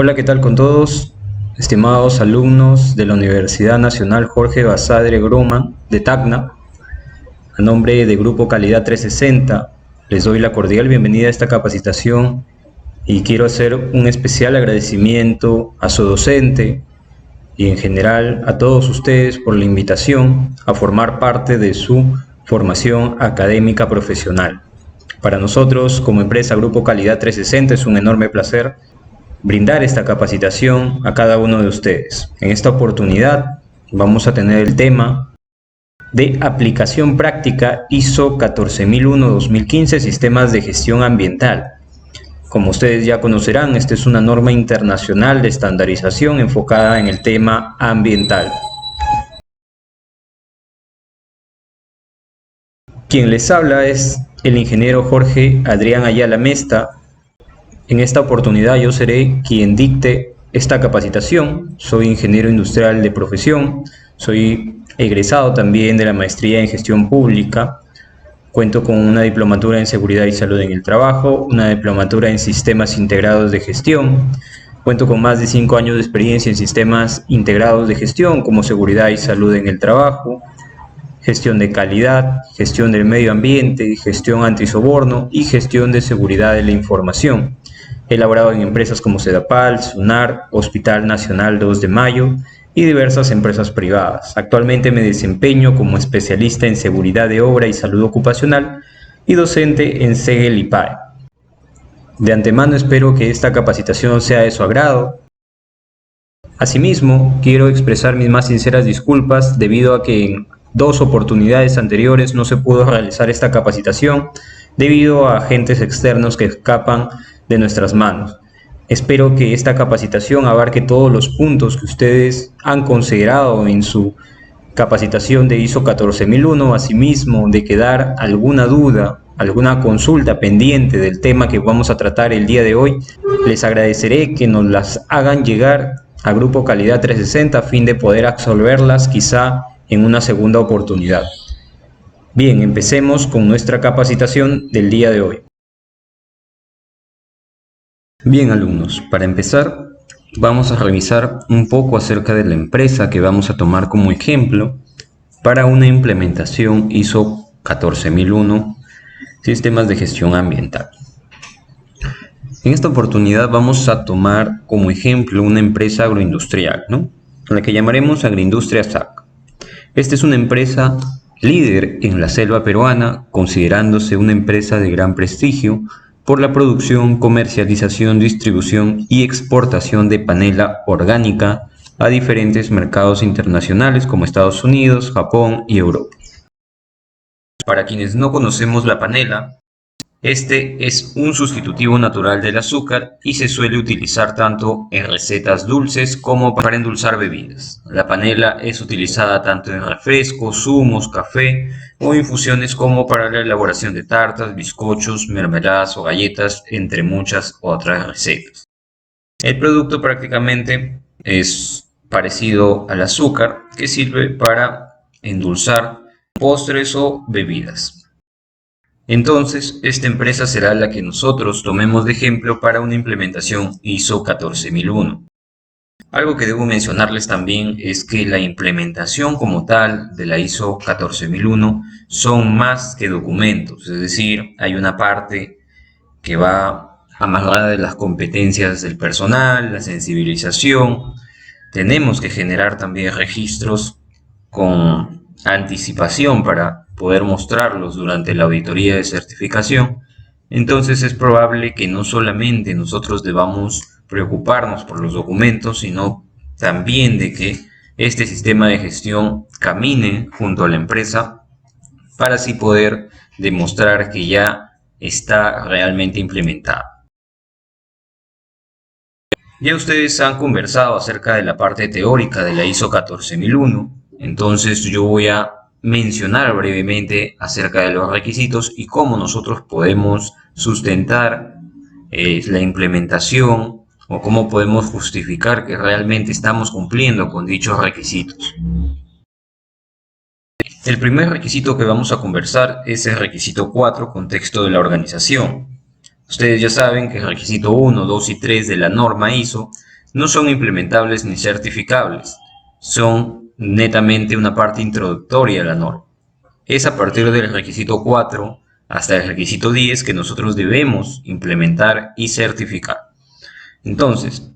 Hola, ¿qué tal con todos? Estimados alumnos de la Universidad Nacional Jorge Basadre Grumman de Tacna, a nombre de Grupo Calidad 360, les doy la cordial bienvenida a esta capacitación y quiero hacer un especial agradecimiento a su docente y en general a todos ustedes por la invitación a formar parte de su formación académica profesional. Para nosotros, como empresa Grupo Calidad 360, es un enorme placer brindar esta capacitación a cada uno de ustedes. En esta oportunidad vamos a tener el tema de aplicación práctica ISO 14001-2015 Sistemas de Gestión Ambiental. Como ustedes ya conocerán, esta es una norma internacional de estandarización enfocada en el tema ambiental. Quien les habla es el ingeniero Jorge Adrián Ayala Mesta. En esta oportunidad yo seré quien dicte esta capacitación. Soy ingeniero industrial de profesión, soy egresado también de la maestría en gestión pública, cuento con una diplomatura en seguridad y salud en el trabajo, una diplomatura en sistemas integrados de gestión, cuento con más de 5 años de experiencia en sistemas integrados de gestión como seguridad y salud en el trabajo, gestión de calidad, gestión del medio ambiente, gestión antisoborno y gestión de seguridad de la información. He laborado en empresas como Sedapal, Sunar, Hospital Nacional 2 de Mayo y diversas empresas privadas. Actualmente me desempeño como especialista en seguridad de obra y salud ocupacional y docente en SEGEL IPAE. De antemano espero que esta capacitación sea de su agrado. Asimismo, quiero expresar mis más sinceras disculpas debido a que en 2 oportunidades anteriores no se pudo realizar esta capacitación debido a agentes externos que escapan de nuestras manos. Espero que esta capacitación abarque todos los puntos que ustedes han considerado en su capacitación de ISO 14001. Asimismo, de quedar alguna duda, alguna consulta pendiente del tema que vamos a tratar el día de hoy, les agradeceré que nos las hagan llegar a Grupo Calidad 360 a fin de poder absolverlas quizá en una segunda oportunidad. Bien, empecemos con nuestra capacitación del día de hoy. Bien, alumnos, para empezar vamos a revisar un poco acerca de la empresa que vamos a tomar como ejemplo para una implementación ISO 14001 Sistemas de Gestión Ambiental. En esta oportunidad vamos a tomar como ejemplo una empresa agroindustrial, ¿no? La que llamaremos Agroindustria SAC. Esta es una empresa líder en la selva peruana, considerándose una empresa de gran prestigio por la producción, comercialización, distribución y exportación de panela orgánica a diferentes mercados internacionales como Estados Unidos, Japón y Europa. Para quienes no conocemos la panela, este es un sustitutivo natural del azúcar y se suele utilizar tanto en recetas dulces como para endulzar bebidas. La panela es utilizada tanto en refrescos, zumos, café o infusiones como para la elaboración de tartas, bizcochos, mermeladas o galletas, entre muchas otras recetas. El producto prácticamente es parecido al azúcar, que sirve para endulzar postres o bebidas. Entonces, esta empresa será la que nosotros tomemos de ejemplo para una implementación ISO 14001. Algo que debo mencionarles también es que la implementación como tal de la ISO 14001 son más que documentos, es decir, hay una parte que va amarrada de las competencias del personal, la sensibilización. Tenemos que generar también registros con anticipación para poder mostrarlos durante la auditoría de certificación. Entonces es probable que no solamente nosotros debamos preocuparnos por los documentos, sino también de que este sistema de gestión camine junto a la empresa para así poder demostrar que ya está realmente implementado. Ya ustedes han conversado acerca de la parte teórica de la ISO 14001, entonces yo voy a mencionar brevemente acerca de los requisitos y cómo nosotros podemos sustentar la implementación o cómo podemos justificar que realmente estamos cumpliendo con dichos requisitos. El primer requisito que vamos a conversar es el requisito 4, contexto de la organización. Ustedes ya saben que el requisito 1, 2 y 3 de la norma ISO no son implementables ni certificables, son netamente una parte introductoria a la norma. Es a partir del requisito 4 hasta el requisito 10 que nosotros debemos implementar y certificar. Entonces,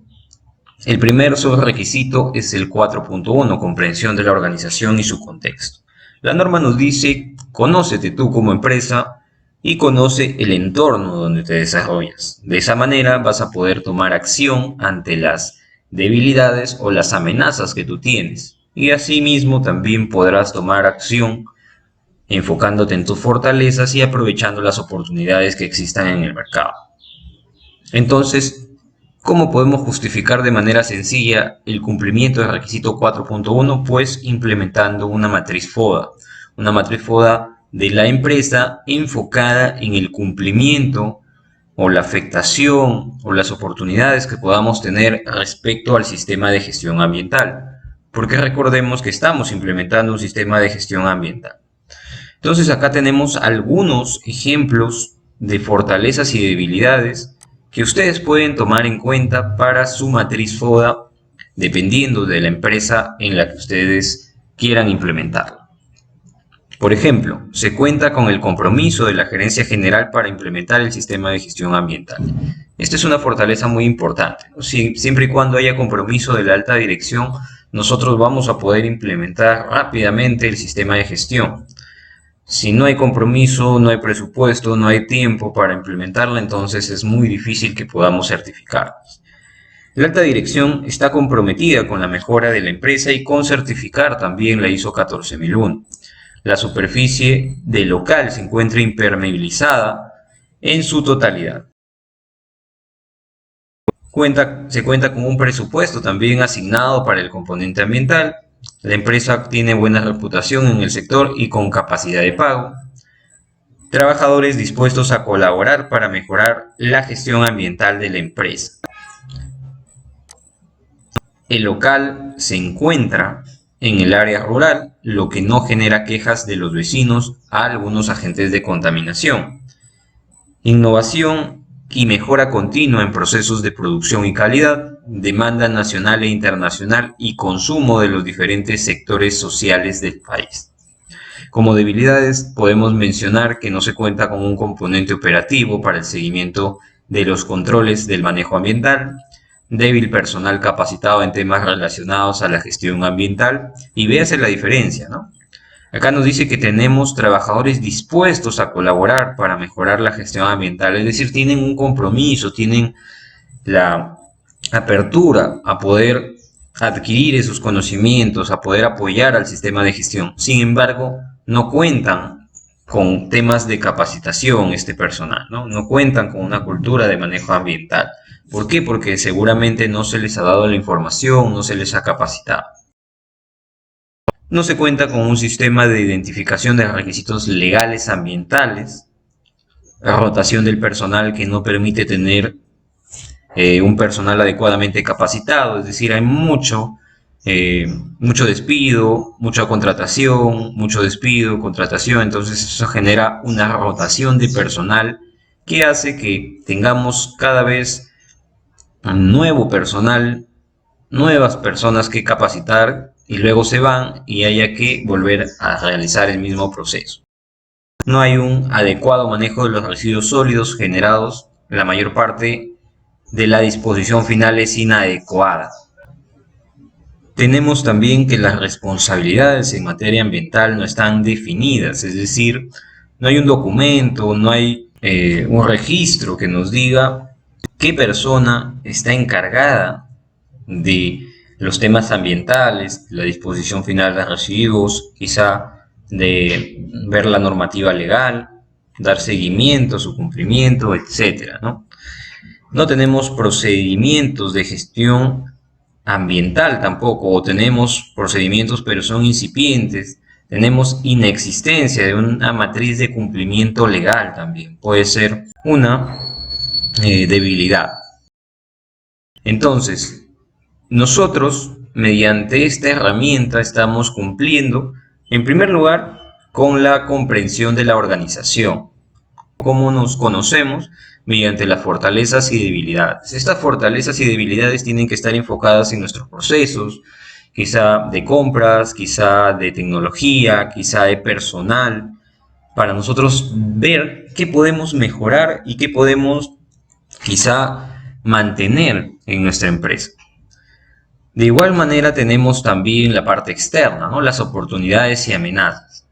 el primer subrequisito es el 4.1, comprensión de la organización y su contexto. La norma nos dice, conócete tú como empresa y conoce el entorno donde te desarrollas. De esa manera vas a poder tomar acción ante las debilidades o las amenazas que tú tienes. Y asimismo también podrás tomar acción enfocándote en tus fortalezas y aprovechando las oportunidades que existan en el mercado. Entonces, ¿cómo podemos justificar de manera sencilla el cumplimiento del requisito 4.1? Pues implementando una matriz FODA de la empresa enfocada en el cumplimiento o la afectación o las oportunidades que podamos tener respecto al sistema de gestión ambiental. Porque recordemos que estamos implementando un sistema de gestión ambiental. Entonces acá tenemos algunos ejemplos de fortalezas y debilidades que ustedes pueden tomar en cuenta para su matriz FODA dependiendo de la empresa en la que ustedes quieran implementarla. Por ejemplo, se cuenta con el compromiso de la Gerencia General para implementar el sistema de gestión ambiental. Esta es una fortaleza muy importante, ¿no? Siempre y cuando haya compromiso de la alta dirección, nosotros vamos a poder implementar rápidamente el sistema de gestión. Si no hay compromiso, no hay presupuesto, no hay tiempo para implementarla, entonces es muy difícil que podamos certificarnos. La alta dirección está comprometida con la mejora de la empresa y con certificar también la ISO 14001. La superficie del local se encuentra impermeabilizada en su totalidad. Se cuenta con un presupuesto también asignado para el componente ambiental. La empresa tiene buena reputación en el sector y con capacidad de pago. Trabajadores dispuestos a colaborar para mejorar la gestión ambiental de la empresa. El local se encuentra en el área rural, lo que no genera quejas de los vecinos a algunos agentes de contaminación. Innovación y mejora continua en procesos de producción y calidad, demanda nacional e internacional y consumo de los diferentes sectores sociales del país. Como debilidades podemos mencionar que no se cuenta con un componente operativo para el seguimiento de los controles del manejo ambiental, débil personal capacitado en temas relacionados a la gestión ambiental, y véase la diferencia, ¿no? Acá nos dice que tenemos trabajadores dispuestos a colaborar para mejorar la gestión ambiental, es decir, tienen un compromiso, tienen la apertura a poder adquirir esos conocimientos, a poder apoyar al sistema de gestión. Sin embargo, no cuentan con temas de capacitación este personal, ¿no? No cuentan con una cultura de manejo ambiental. ¿Por qué? Porque seguramente no se les ha dado la información, no se les ha capacitado. No se cuenta con un sistema de identificación de requisitos legales ambientales, la rotación del personal que no permite tener un personal adecuadamente capacitado, es decir, hay mucho despido, mucha contratación, mucho despido, contratación, entonces eso genera una rotación de personal que hace que tengamos cada vez nuevo personal, nuevas personas que capacitar y luego se van y haya que volver a realizar el mismo proceso. No hay un adecuado manejo de los residuos sólidos generados, la mayor parte de la disposición final es inadecuada. Tenemos también que las responsabilidades en materia ambiental no están definidas, es decir, no hay un documento, no hay un registro que nos diga qué persona está encargada de los temas ambientales, la disposición final de residuos, quizá de ver la normativa legal, dar seguimiento a su cumplimiento, etc., ¿no? No tenemos procedimientos de gestión ambiental tampoco, o tenemos procedimientos pero son incipientes. Tenemos inexistencia de una matriz de cumplimiento legal también. Puede ser una debilidad. Entonces, nosotros, mediante esta herramienta, estamos cumpliendo, en primer lugar, con la comprensión de la organización. ¿Cómo nos conocemos? Mediante las fortalezas y debilidades. Estas fortalezas y debilidades tienen que estar enfocadas en nuestros procesos, quizá de compras, quizá de tecnología, quizá de personal, para nosotros ver qué podemos mejorar y qué podemos quizá mantener en nuestra empresa. De igual manera tenemos también la parte externa, ¿no? Las oportunidades y amenazas.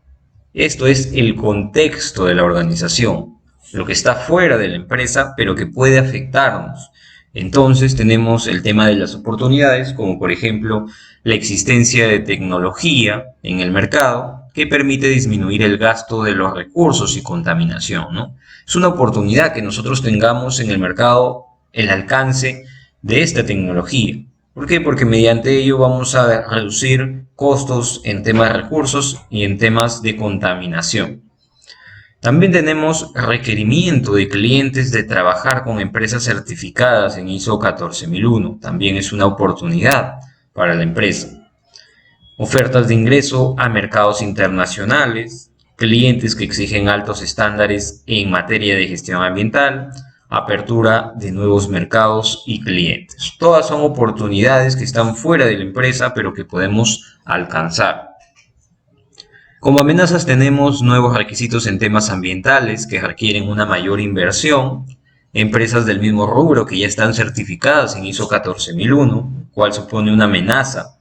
Esto es el contexto de la organización, lo que está fuera de la empresa, pero que puede afectarnos. Entonces tenemos el tema de las oportunidades, como por ejemplo la existencia de tecnología en el mercado que permite disminuir el gasto de los recursos y contaminación, ¿no? Es una oportunidad que nosotros tengamos en el mercado el alcance de esta tecnología. ¿Por qué? Porque mediante ello vamos a reducir costos en temas de recursos y en temas de contaminación. También tenemos requerimiento de clientes de trabajar con empresas certificadas en ISO 14001. También es una oportunidad para la empresa. Ofertas de ingreso a mercados internacionales, clientes que exigen altos estándares en materia de gestión ambiental, apertura de nuevos mercados y clientes. Todas son oportunidades que están fuera de la empresa, pero que podemos alcanzar. Como amenazas tenemos nuevos requisitos en temas ambientales que requieren una mayor inversión, empresas del mismo rubro que ya están certificadas en ISO 14001, cual supone una amenaza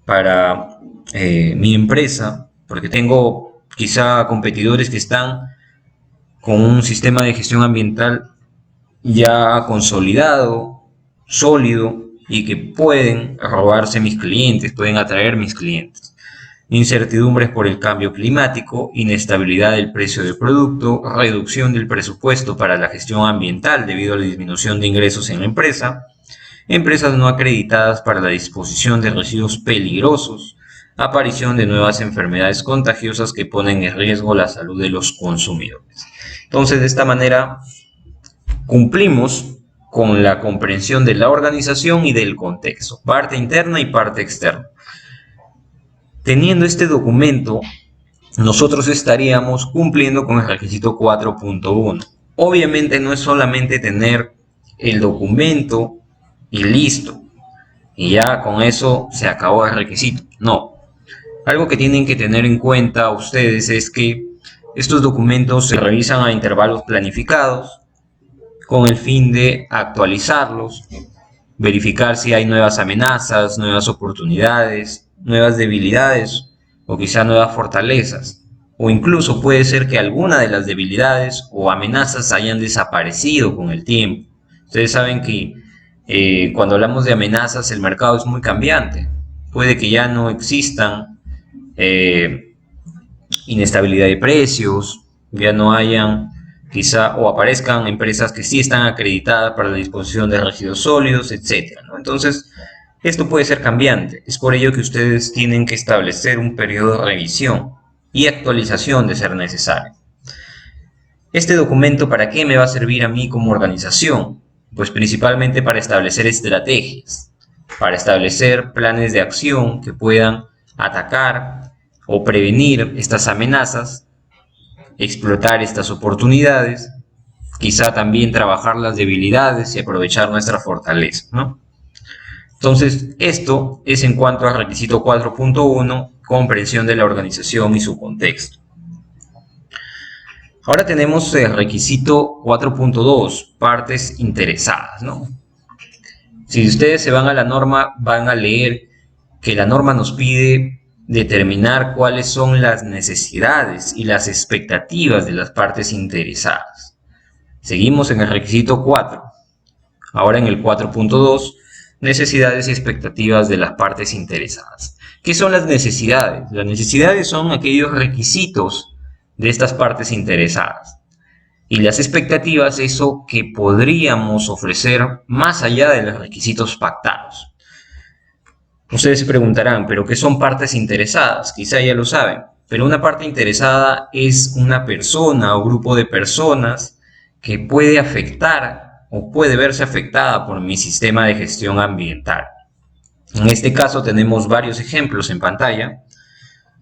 para mi empresa, porque tengo quizá competidores que están con un sistema de gestión ambiental ya consolidado, sólido, y que pueden robarse mis clientes, pueden atraer mis clientes. Incertidumbres por el cambio climático, inestabilidad del precio del producto, reducción del presupuesto para la gestión ambiental debido a la disminución de ingresos en la empresa, empresas no acreditadas para la disposición de residuos peligrosos, aparición de nuevas enfermedades contagiosas que ponen en riesgo la salud de los consumidores. Entonces, de esta manera, cumplimos con la comprensión de la organización y del contexto, parte interna y parte externa. Teniendo este documento, nosotros estaríamos cumpliendo con el requisito 4.1. Obviamente no es solamente tener el documento y listo, y ya con eso se acabó el requisito. No. Algo que tienen que tener en cuenta ustedes es que estos documentos se revisan a intervalos planificados con el fin de actualizarlos, verificar si hay nuevas amenazas, nuevas oportunidades, nuevas debilidades o quizá nuevas fortalezas. O incluso puede ser que alguna de las debilidades o amenazas hayan desaparecido con el tiempo. Ustedes saben que cuando hablamos de amenazas el mercado es muy cambiante. Puede que ya no existan inestabilidad de precios, ya no hayan quizá o aparezcan empresas que sí están acreditadas para la disposición de residuos sólidos, etc., ¿no? Entonces, esto puede ser cambiante. Es por ello que ustedes tienen que establecer un periodo de revisión y actualización de ser necesario. ¿Este documento para qué me va a servir a mí como organización? Pues principalmente para establecer estrategias, para establecer planes de acción que puedan atacar o prevenir estas amenazas, explotar estas oportunidades, quizá también trabajar las debilidades y aprovechar nuestra fortaleza, ¿no? Entonces, esto es en cuanto al requisito 4.1, comprensión de la organización y su contexto. Ahora tenemos el requisito 4.2, partes interesadas, ¿no? Si ustedes se van a la norma, van a leer que la norma nos pide determinar cuáles son las necesidades y las expectativas de las partes interesadas. Seguimos en el requisito 4. Ahora en el 4.2, necesidades y expectativas de las partes interesadas. ¿Qué son las necesidades? Las necesidades son aquellos requisitos de estas partes interesadas. Y las expectativas, eso que podríamos ofrecer más allá de los requisitos pactados. Ustedes se preguntarán, ¿pero qué son partes interesadas? Quizá ya lo saben, pero una parte interesada es una persona o grupo de personas que puede afectar o puede verse afectada por mi sistema de gestión ambiental. En este caso tenemos varios ejemplos en pantalla.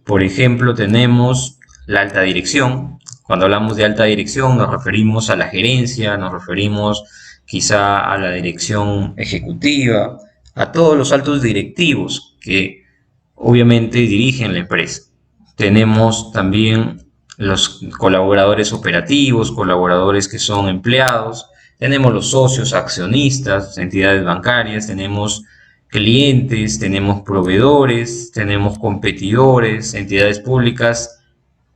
Por ejemplo, tenemos la alta dirección, Cuando hablamos de alta dirección nos referimos a la gerencia, nos referimos quizá a la dirección ejecutiva, a todos los altos directivos que obviamente dirigen la empresa. Tenemos también los colaboradores operativos, colaboradores que son empleados, tenemos los socios, accionistas, entidades bancarias, tenemos clientes, tenemos proveedores, tenemos competidores, entidades públicas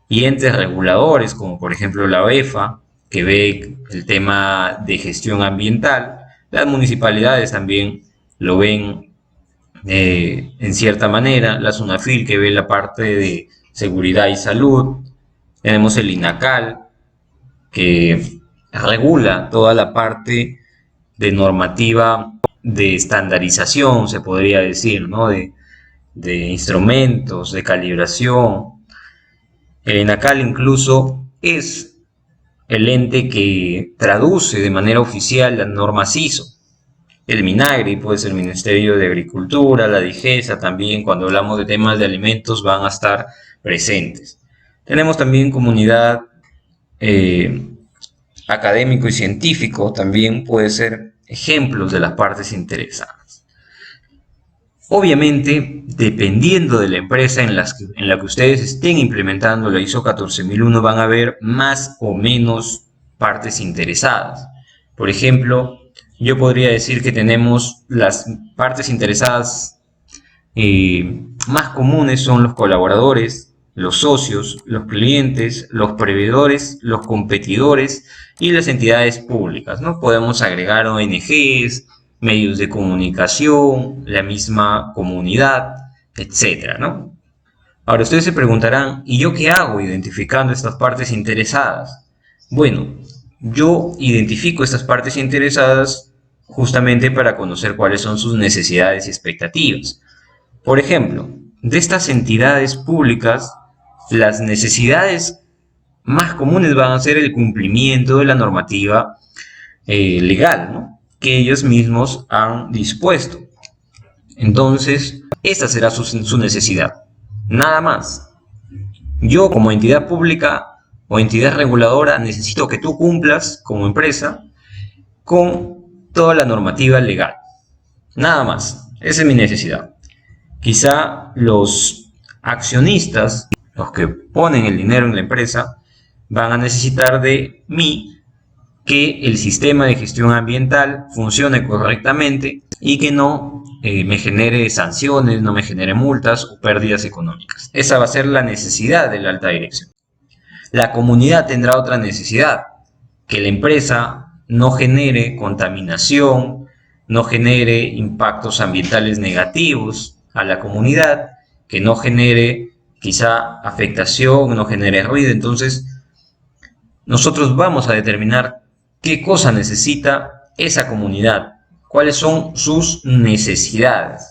y entes reguladores, como por ejemplo la OEFA, que ve el tema de gestión ambiental. Las municipalidades también lo ven en cierta manera, la SUNAFIL, que ve la parte de seguridad y salud. Tenemos el INACAL, que regula toda la parte de normativa de estandarización, se podría decir, ¿no? de instrumentos, de calibración. El INACAL incluso es el ente que traduce de manera oficial las normas ISO. El MINAGRI, pues el Ministerio de Agricultura, la DIGESA también, cuando hablamos de temas de alimentos, van a estar presentes. Tenemos también comunidad académico y científico, también puede ser ejemplos de las partes interesadas. Obviamente, dependiendo de la empresa en la que ustedes estén implementando la ISO 14001, van a haber más o menos partes interesadas. Por ejemplo, yo podría decir que tenemos las partes interesadas más comunes son los colaboradores, los socios, los clientes, los proveedores, los competidores y las entidades públicas, ¿no? Podemos agregar ONGs, medios de comunicación, la misma comunidad, etcétera, ¿no? Ahora ustedes se preguntarán, ¿y yo qué hago identificando estas partes interesadas? Bueno, yo identifico estas partes interesadas justamente para conocer cuáles son sus necesidades y expectativas. Por ejemplo, de estas entidades públicas, las necesidades más comunes van a ser el cumplimiento de la normativa legal, ¿no? Que ellos mismos han dispuesto. Entonces, esta será su necesidad. Nada más. Yo, como entidad pública o entidad reguladora, necesito que tú cumplas como empresa con toda la normativa legal. Nada más. Esa es mi necesidad. Quizá los accionistas, los que ponen el dinero en la empresa, van a necesitar de mí que el sistema de gestión ambiental funcione correctamente y que no me genere sanciones, no me genere multas o pérdidas económicas. Esa va a ser la necesidad de la alta dirección. La comunidad tendrá otra necesidad, que la empresa no genere contaminación, no genere impactos ambientales negativos a la comunidad, que no genere quizá afectación, no genere ruido. Entonces, nosotros vamos a determinar qué cosa necesita esa comunidad, cuáles son sus necesidades.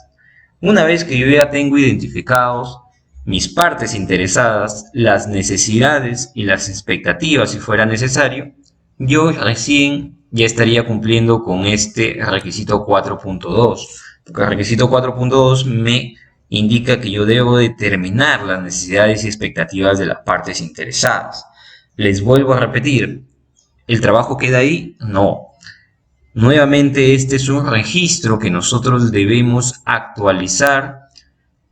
Una vez que yo ya tengo identificados mis partes interesadas, las necesidades y las expectativas si fuera necesario, yo recién ya estaría cumpliendo con este requisito 4.2. Porque el requisito 4.2 me indica que yo debo determinar las necesidades y expectativas de las partes interesadas. Les vuelvo a repetir, ¿el trabajo queda ahí? No. Nuevamente, este es un registro que nosotros debemos actualizar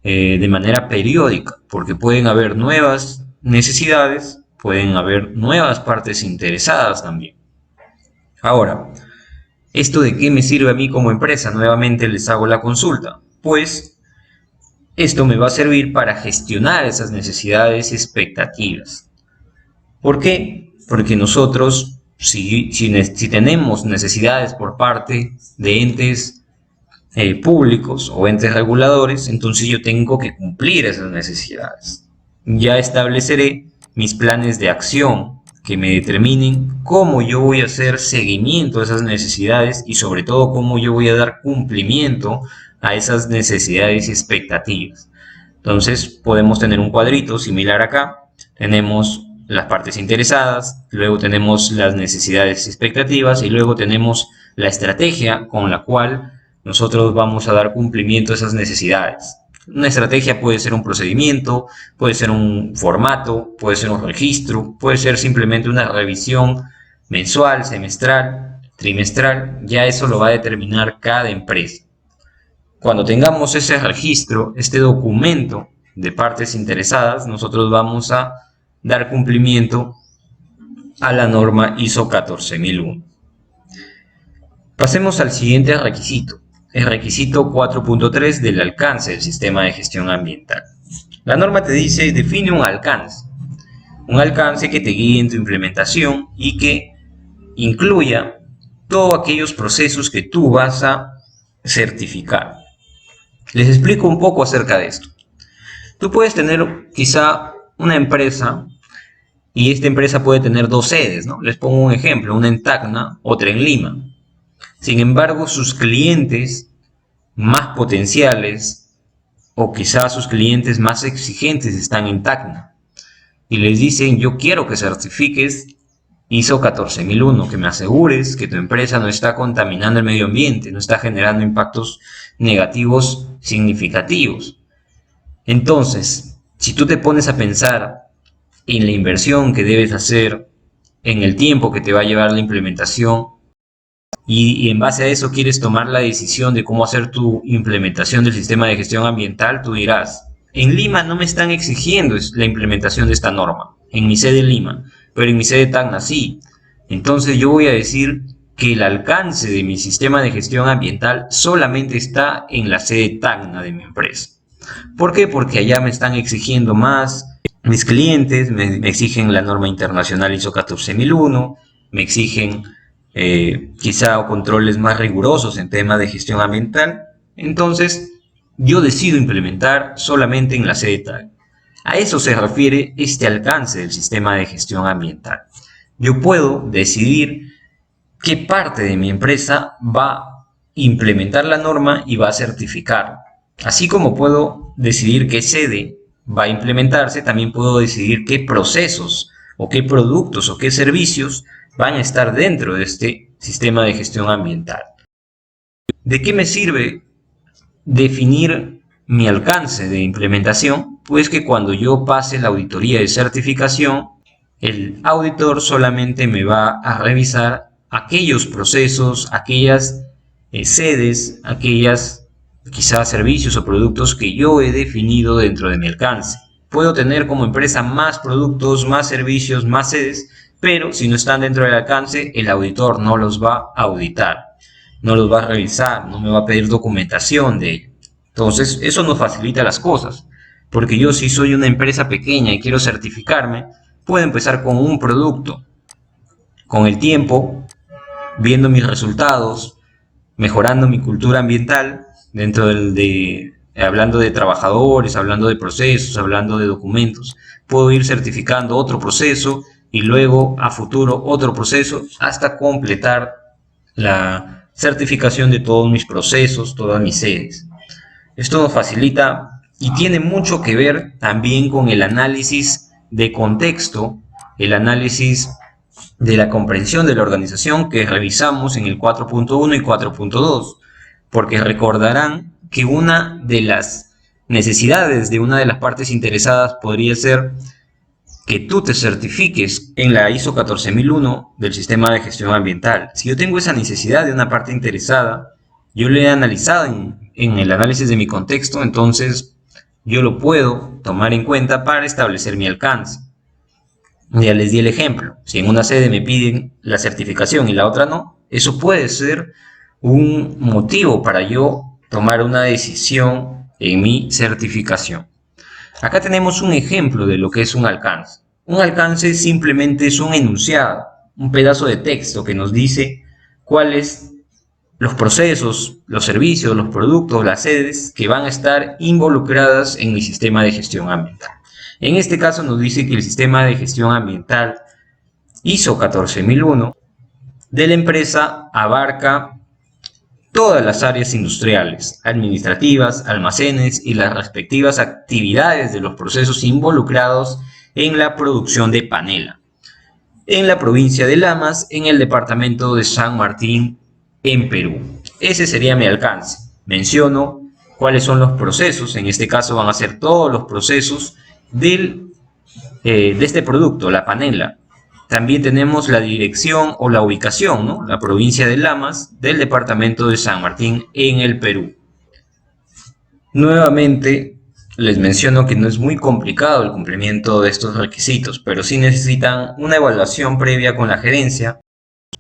de manera periódica, porque pueden haber nuevas necesidades, pueden haber nuevas partes interesadas también. Ahora, ¿esto de qué me sirve a mí como empresa? Nuevamente les hago la consulta. Pues, esto me va a servir para gestionar esas necesidades y expectativas. ¿Por qué? Porque nosotros, si tenemos necesidades por parte de entes públicos o entes reguladores, entonces yo tengo que cumplir esas necesidades. Ya estableceré mis planes de acción que me determinen cómo yo voy a hacer seguimiento a esas necesidades y sobre todo cómo yo voy a dar cumplimiento a esas necesidades y expectativas. Entonces podemos tener un cuadrito similar acá. Tenemos las partes interesadas, luego tenemos las necesidades y expectativas y luego tenemos la estrategia con la cual nosotros vamos a dar cumplimiento a esas necesidades. Una estrategia puede ser un procedimiento, puede ser un formato, puede ser un registro, puede ser simplemente una revisión mensual, semestral, trimestral. Ya eso lo va a determinar cada empresa. Cuando tengamos ese registro, este documento de partes interesadas, nosotros vamos a dar cumplimiento a la norma ISO 14001. Pasemos al siguiente requisito, el requisito 4.3 del alcance del sistema de gestión ambiental. La norma te dice, define un alcance que te guíe en tu implementación y que incluya todos aquellos procesos que tú vas a certificar. Les explico un poco acerca de esto. Tú puedes tener quizá una empresa y esta empresa puede tener dos sedes, ¿no? Les pongo un ejemplo, una en Tacna, otra en Lima. Sin embargo, sus clientes más potenciales o quizás sus clientes más exigentes están en Tacna y les dicen, yo quiero que certifiques ISO 14001, que me asegures que tu empresa no está contaminando el medio ambiente, no está generando impactos negativos significativos. Entonces, si tú te pones a pensar en la inversión que debes hacer, en el tiempo que te va a llevar la implementación, y en base a eso quieres tomar la decisión de cómo hacer tu implementación del sistema de gestión ambiental, tú dirás, en Lima no me están exigiendo la implementación de esta norma, en mi sede en Lima, pero en mi sede Tacna sí. Entonces yo voy a decir que el alcance de mi sistema de gestión ambiental solamente está en la sede Tacna de mi empresa. ¿Por qué? Porque allá me están exigiendo más, mis clientes me exigen la norma internacional ISO 14001, me exigen quizá controles más rigurosos en temas de gestión ambiental. Entonces yo decido implementar solamente en la sede tal. A eso se refiere este alcance del sistema de gestión ambiental. Yo puedo decidir qué parte de mi empresa va a implementar la norma y va a certificar. Así como puedo decidir qué sede va a implementarse, también puedo decidir qué procesos o qué productos o qué servicios van a estar dentro de este sistema de gestión ambiental. ¿De qué me sirve definir mi alcance de implementación? Pues que cuando yo pase la auditoría de certificación, el auditor solamente me va a revisar aquellos procesos, aquellas sedes, aquellas quizás servicios o productos que yo he definido dentro de mi alcance. Puedo tener como empresa más productos, más servicios, más sedes, pero si no están dentro del alcance, el auditor no los va a auditar, no los va a revisar, no me va a pedir documentación de ello. Entonces, eso nos facilita las cosas, porque yo si soy una empresa pequeña y quiero certificarme, puedo empezar con un producto. Con el tiempo, viendo mis resultados, mejorando mi cultura ambiental, dentro hablando de trabajadores, hablando de procesos, hablando de documentos, puedo ir certificando otro proceso y luego a futuro otro proceso hasta completar la certificación de todos mis procesos, todas mis sedes. Esto nos facilita y tiene mucho que ver también con el análisis de contexto, el análisis de la comprensión de la organización que revisamos en el 4.1 y 4.2, porque recordarán que una de las necesidades de una de las partes interesadas podría ser que tú te certifiques en la ISO 14001 del sistema de gestión ambiental. Si yo tengo esa necesidad de una parte interesada, yo lo he analizado en el análisis de mi contexto, entonces yo lo puedo tomar en cuenta para establecer mi alcance. Ya les di el ejemplo, si en una sede me piden la certificación y la otra no, eso puede ser un motivo para yo tomar una decisión en mi certificación. Acá tenemos un ejemplo de lo que es un alcance. Un alcance simplemente es un enunciado, un pedazo de texto que nos dice cuáles los procesos, los servicios, los productos, las sedes que van a estar involucradas en mi sistema de gestión ambiental. En este caso nos dice que el sistema de gestión ambiental ISO 14001 de la empresa abarca todas las áreas industriales, administrativas, almacenes y las respectivas actividades de los procesos involucrados en la producción de panela, en la provincia de Lamas, en el departamento de San Martín, en Perú. Ese sería mi alcance. Menciono cuáles son los procesos. En este caso van a ser todos los procesos de este producto, la panela. También tenemos la dirección o la ubicación, ¿no? La provincia de Lamas del departamento de San Martín en el Perú. Nuevamente, les menciono que no es muy complicado el cumplimiento de estos requisitos, pero sí necesitan una evaluación previa con la gerencia.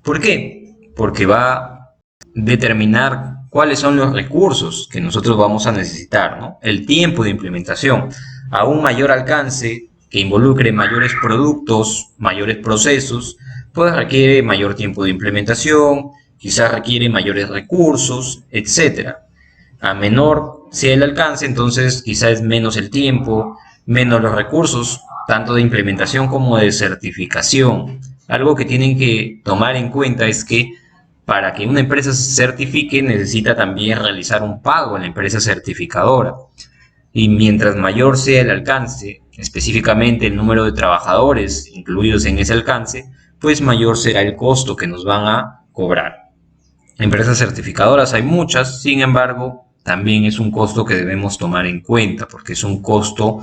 ¿Por qué? Porque va a determinar cuáles son los recursos que nosotros vamos a necesitar, ¿no? El tiempo de implementación a un mayor alcance que involucre mayores productos, mayores procesos, pues requiere mayor tiempo de implementación, quizás requiere mayores recursos, etc. A menor sea el alcance, entonces quizás es menos el tiempo, menos los recursos, tanto de implementación como de certificación. Algo que tienen que tomar en cuenta es que para que una empresa se certifique necesita también realizar un pago a la empresa certificadora. Y mientras mayor sea el alcance, específicamente el número de trabajadores incluidos en ese alcance, pues mayor será el costo que nos van a cobrar. Empresas certificadoras hay muchas, sin embargo, también es un costo que debemos tomar en cuenta porque es un costo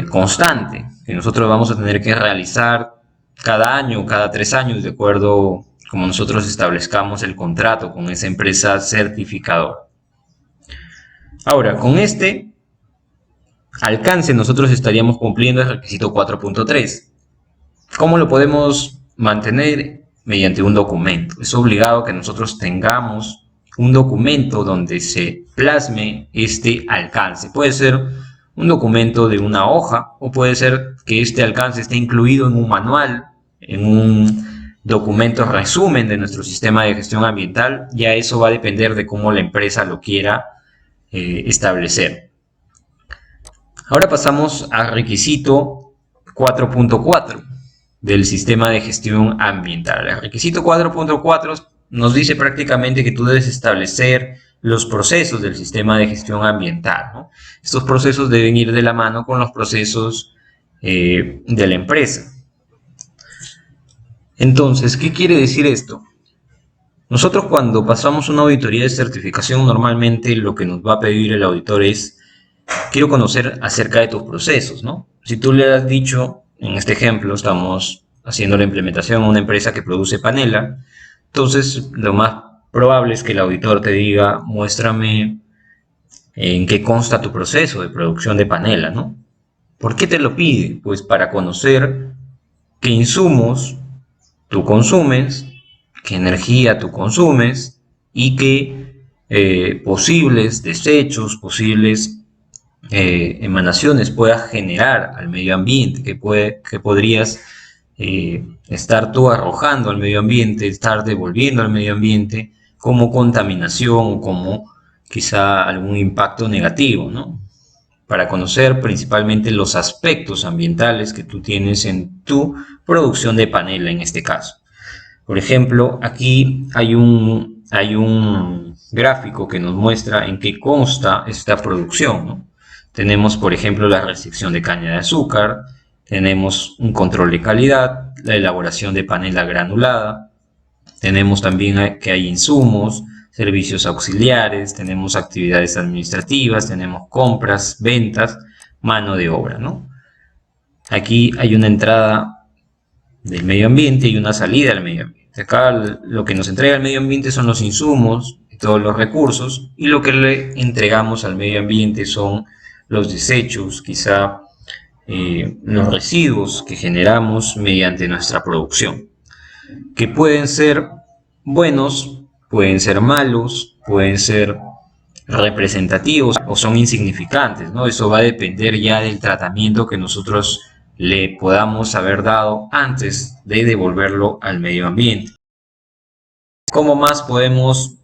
constante que nosotros vamos a tener que realizar cada año, cada 3 años, de acuerdo como nosotros establezcamos el contrato con esa empresa certificadora. Ahora, con este alcance nosotros estaríamos cumpliendo el requisito 4.3. ¿Cómo lo podemos mantener? Mediante un documento. Es obligado que nosotros tengamos un documento donde se plasme este alcance. Puede ser un documento de una hoja o puede ser que este alcance esté incluido en un manual, en un documento resumen de nuestro sistema de gestión ambiental. Ya eso va a depender de cómo la empresa lo quiera establecer. Ahora pasamos al requisito 4.4 del sistema de gestión ambiental. El requisito 4.4 nos dice prácticamente que tú debes establecer los procesos del sistema de gestión ambiental, ¿no? Estos procesos deben ir de la mano con los procesos de la empresa. Entonces, ¿qué quiere decir esto? Nosotros cuando pasamos una auditoría de certificación, normalmente lo que nos va a pedir el auditor es: quiero conocer acerca de tus procesos, ¿no? Si tú le has dicho, en este ejemplo, estamos haciendo la implementación a una empresa que produce panela, entonces lo más probable es que el auditor te diga: muéstrame en qué consta tu proceso de producción de panela, ¿no? ¿Por qué te lo pide? Pues para conocer qué insumos tú consumes, qué energía tú consumes y qué posibles desechos, posibles emanaciones puedas generar al medio ambiente, que podrías estar tú arrojando al medio ambiente, estar devolviendo al medio ambiente como contaminación o como quizá algún impacto negativo, ¿no? Para conocer principalmente los aspectos ambientales que tú tienes en tu producción de panela en este caso. Por ejemplo, aquí hay un gráfico que nos muestra en qué consta esta producción, ¿no? Tenemos, por ejemplo, la restricción de caña de azúcar, tenemos un control de calidad, la elaboración de panela granulada, tenemos también que hay insumos, servicios auxiliares, tenemos actividades administrativas, tenemos compras, ventas, mano de obra, ¿no? Aquí hay una entrada del medio ambiente y una salida del medio ambiente. Acá lo que nos entrega el medio ambiente son los insumos y todos los recursos, y lo que le entregamos al medio ambiente son los desechos, quizá los residuos que generamos mediante nuestra producción, que pueden ser buenos, pueden ser malos, pueden ser representativos o son insignificantes, ¿no? Eso va a depender ya del tratamiento que nosotros le podamos haber dado antes de devolverlo al medio ambiente. ¿Cómo más podemos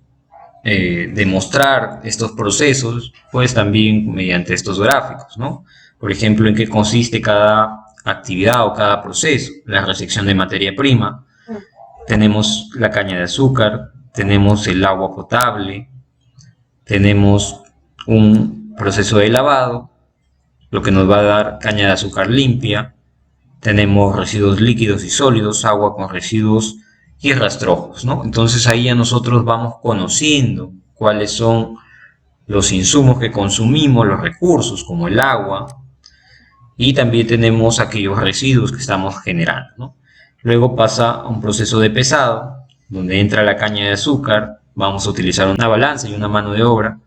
demostrar estos procesos? Pues también mediante estos gráficos, ¿no? Por ejemplo, en qué consiste cada actividad o cada proceso. La recepción de materia prima, tenemos la caña de azúcar, tenemos el agua potable, tenemos un proceso de lavado, lo que nos va a dar caña de azúcar limpia, tenemos residuos líquidos y sólidos, agua con residuos y rastrojos, ¿no? Entonces ahí ya nosotros vamos conociendo cuáles son los insumos que consumimos, los recursos como el agua, y también tenemos aquellos residuos que estamos generando, ¿no? Luego pasa a un proceso de pesado, donde entra la caña de azúcar, vamos a utilizar una balanza y una mano de obra.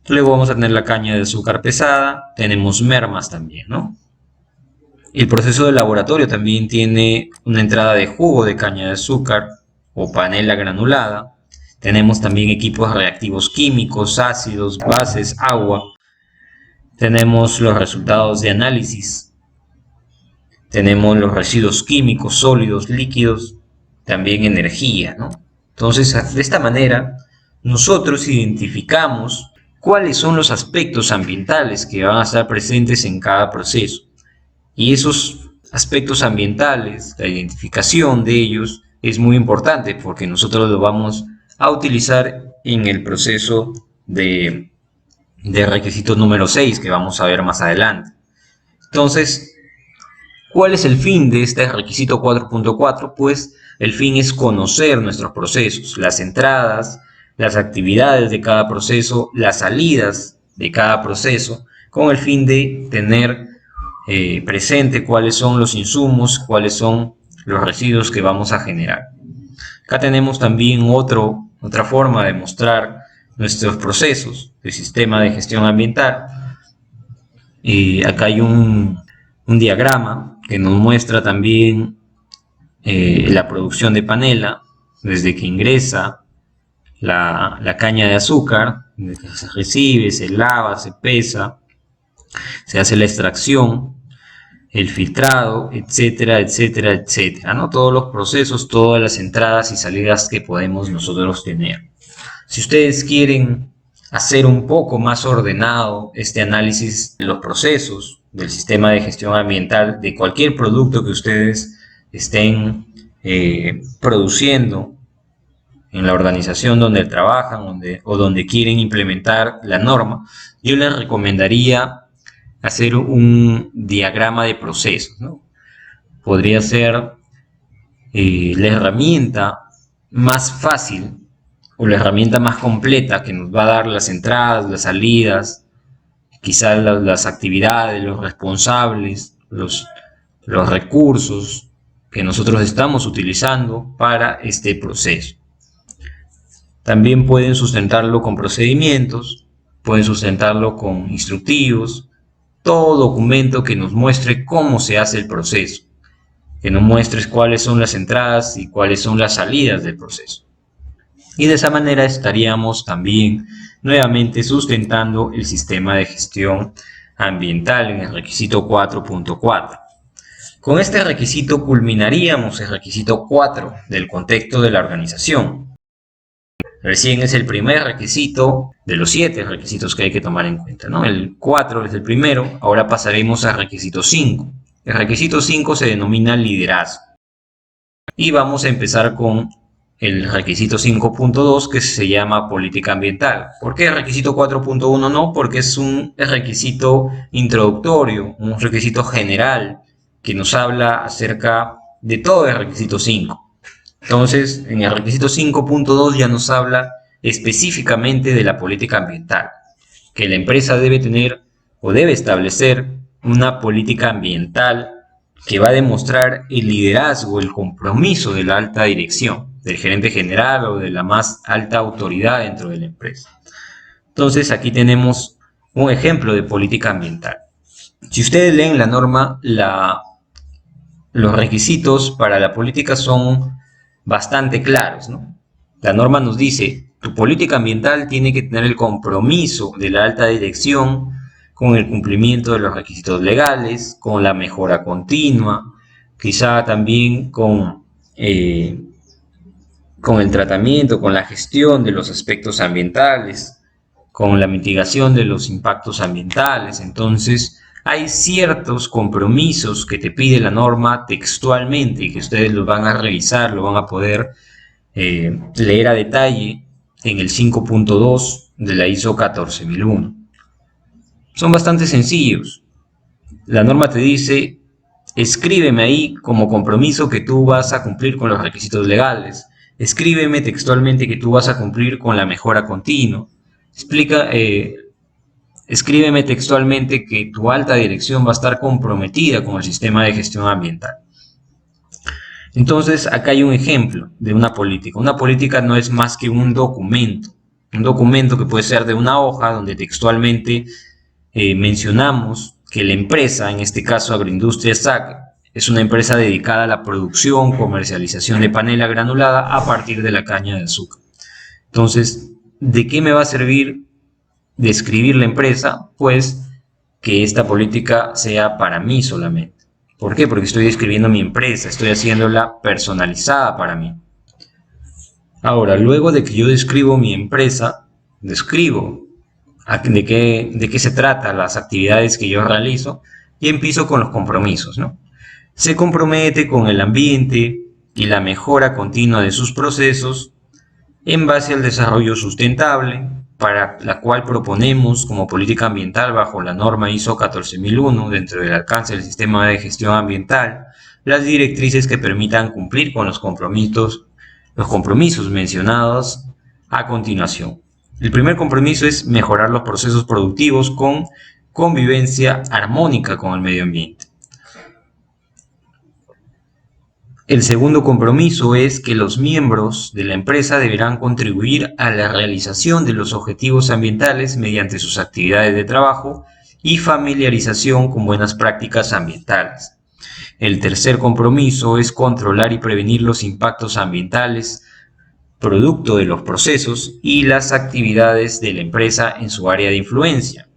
Luego vamos a tener la caña de azúcar pesada, tenemos mermas también, ¿no? El proceso de laboratorio también tiene una entrada de jugo de caña de azúcar o panela granulada. Tenemos también equipos reactivos químicos, ácidos, bases, agua. Tenemos los resultados de análisis. Tenemos los residuos químicos, sólidos, líquidos, también energía, ¿no? Entonces, de esta manera, nosotros identificamos cuáles son los aspectos ambientales que van a estar presentes en cada proceso. Y esos aspectos ambientales, la identificación de ellos, es muy importante porque nosotros lo vamos a utilizar en el proceso de requisito número 6 que vamos a ver más adelante. Entonces, ¿cuál es el fin de este requisito 4.4? Pues el fin es conocer nuestros procesos, las entradas, las actividades de cada proceso, las salidas de cada proceso, con el fin de tener presente cuáles son los insumos, cuáles son los residuos que vamos a generar. Acá tenemos también otra forma de mostrar nuestros procesos del sistema de gestión ambiental. Acá hay un diagrama que nos muestra también la producción de panela, desde que ingresa la caña de azúcar, desde que se recibe, se lava, se pesa, se hace la extracción, el filtrado, etcétera, etcétera, etcétera, ¿no? Todos los procesos, todas las entradas y salidas que podemos nosotros tener. Si ustedes quieren hacer un poco más ordenado este análisis de los procesos del sistema de gestión ambiental de cualquier producto que ustedes estén produciendo en la organización donde trabajan o donde quieren implementar la norma, yo les recomendaría hacer un diagrama de procesos, ¿no? Podría ser la herramienta más fácil o la herramienta más completa que nos va a dar las entradas, las salidas, quizás las actividades, los responsables, los recursos que nosotros estamos utilizando para este proceso. También pueden sustentarlo con procedimientos, pueden sustentarlo con instructivos, todo documento que nos muestre cómo se hace el proceso, que nos muestre cuáles son las entradas y cuáles son las salidas del proceso. Y de esa manera estaríamos también nuevamente sustentando el sistema de gestión ambiental en el requisito 4.4. Con este requisito culminaríamos el requisito 4 del contexto de la organización. Recién es el primer requisito de los 7 requisitos que hay que tomar en cuenta, ¿no? El 4 es el primero, ahora pasaremos al requisito 5. El requisito 5 se denomina liderazgo. Y vamos a empezar con el requisito 5.2 que se llama política ambiental. ¿Por qué el requisito 4.1 no? Porque es un requisito introductorio, un requisito general que nos habla acerca de todo el requisito 5. Entonces, en el requisito 5.2 ya nos habla específicamente de la política ambiental, que la empresa debe tener o debe establecer una política ambiental que va a demostrar el liderazgo, el compromiso de la alta dirección, del gerente general o de la más alta autoridad dentro de la empresa. Entonces, aquí tenemos un ejemplo de política ambiental. Si ustedes leen la norma, los requisitos para la política son bastante claros, ¿no? La norma nos dice, tu política ambiental tiene que tener el compromiso de la alta dirección con el cumplimiento de los requisitos legales, con la mejora continua, quizá también con el tratamiento, con la gestión de los aspectos ambientales, con la mitigación de los impactos ambientales. Entonces, hay ciertos compromisos que te pide la norma textualmente y que ustedes los van a revisar, lo van a poder leer a detalle en el 5.2 de la ISO 14001. Son bastante sencillos. La norma te dice, escríbeme ahí como compromiso que tú vas a cumplir con los requisitos legales. Escríbeme textualmente que tú vas a cumplir con la mejora continua. escríbeme textualmente que tu alta dirección va a estar comprometida con el sistema de gestión ambiental. Entonces, acá hay un ejemplo de una política. Una política no es más que un documento que puede ser de una hoja donde textualmente mencionamos que la empresa, en este caso Agroindustria SAC, es una empresa dedicada a la producción, comercialización de panela granulada a partir de la caña de azúcar. Entonces, ¿de qué me va a servir describir la empresa? Pues que esta política sea para mí solamente. ¿Por qué? Porque estoy describiendo mi empresa, estoy haciéndola personalizada para mí. Ahora, luego de que yo describo mi empresa, describo de qué se trata, las actividades que yo realizo, y empiezo con los compromisos, ¿no? Se compromete con el ambiente y la mejora continua de sus procesos en base al desarrollo sustentable, para la cual proponemos como política ambiental bajo la norma ISO 14001, dentro del alcance del sistema de gestión ambiental, las directrices que permitan cumplir con los compromisos mencionados a continuación. El primer compromiso es mejorar los procesos productivos con convivencia armónica con el medio ambiente. El segundo compromiso es que los miembros de la empresa deberán contribuir a la realización de los objetivos ambientales mediante sus actividades de trabajo y familiarización con buenas prácticas ambientales. El tercer compromiso es controlar y prevenir los impactos ambientales producto de los procesos y las actividades de la empresa en su área de influencia.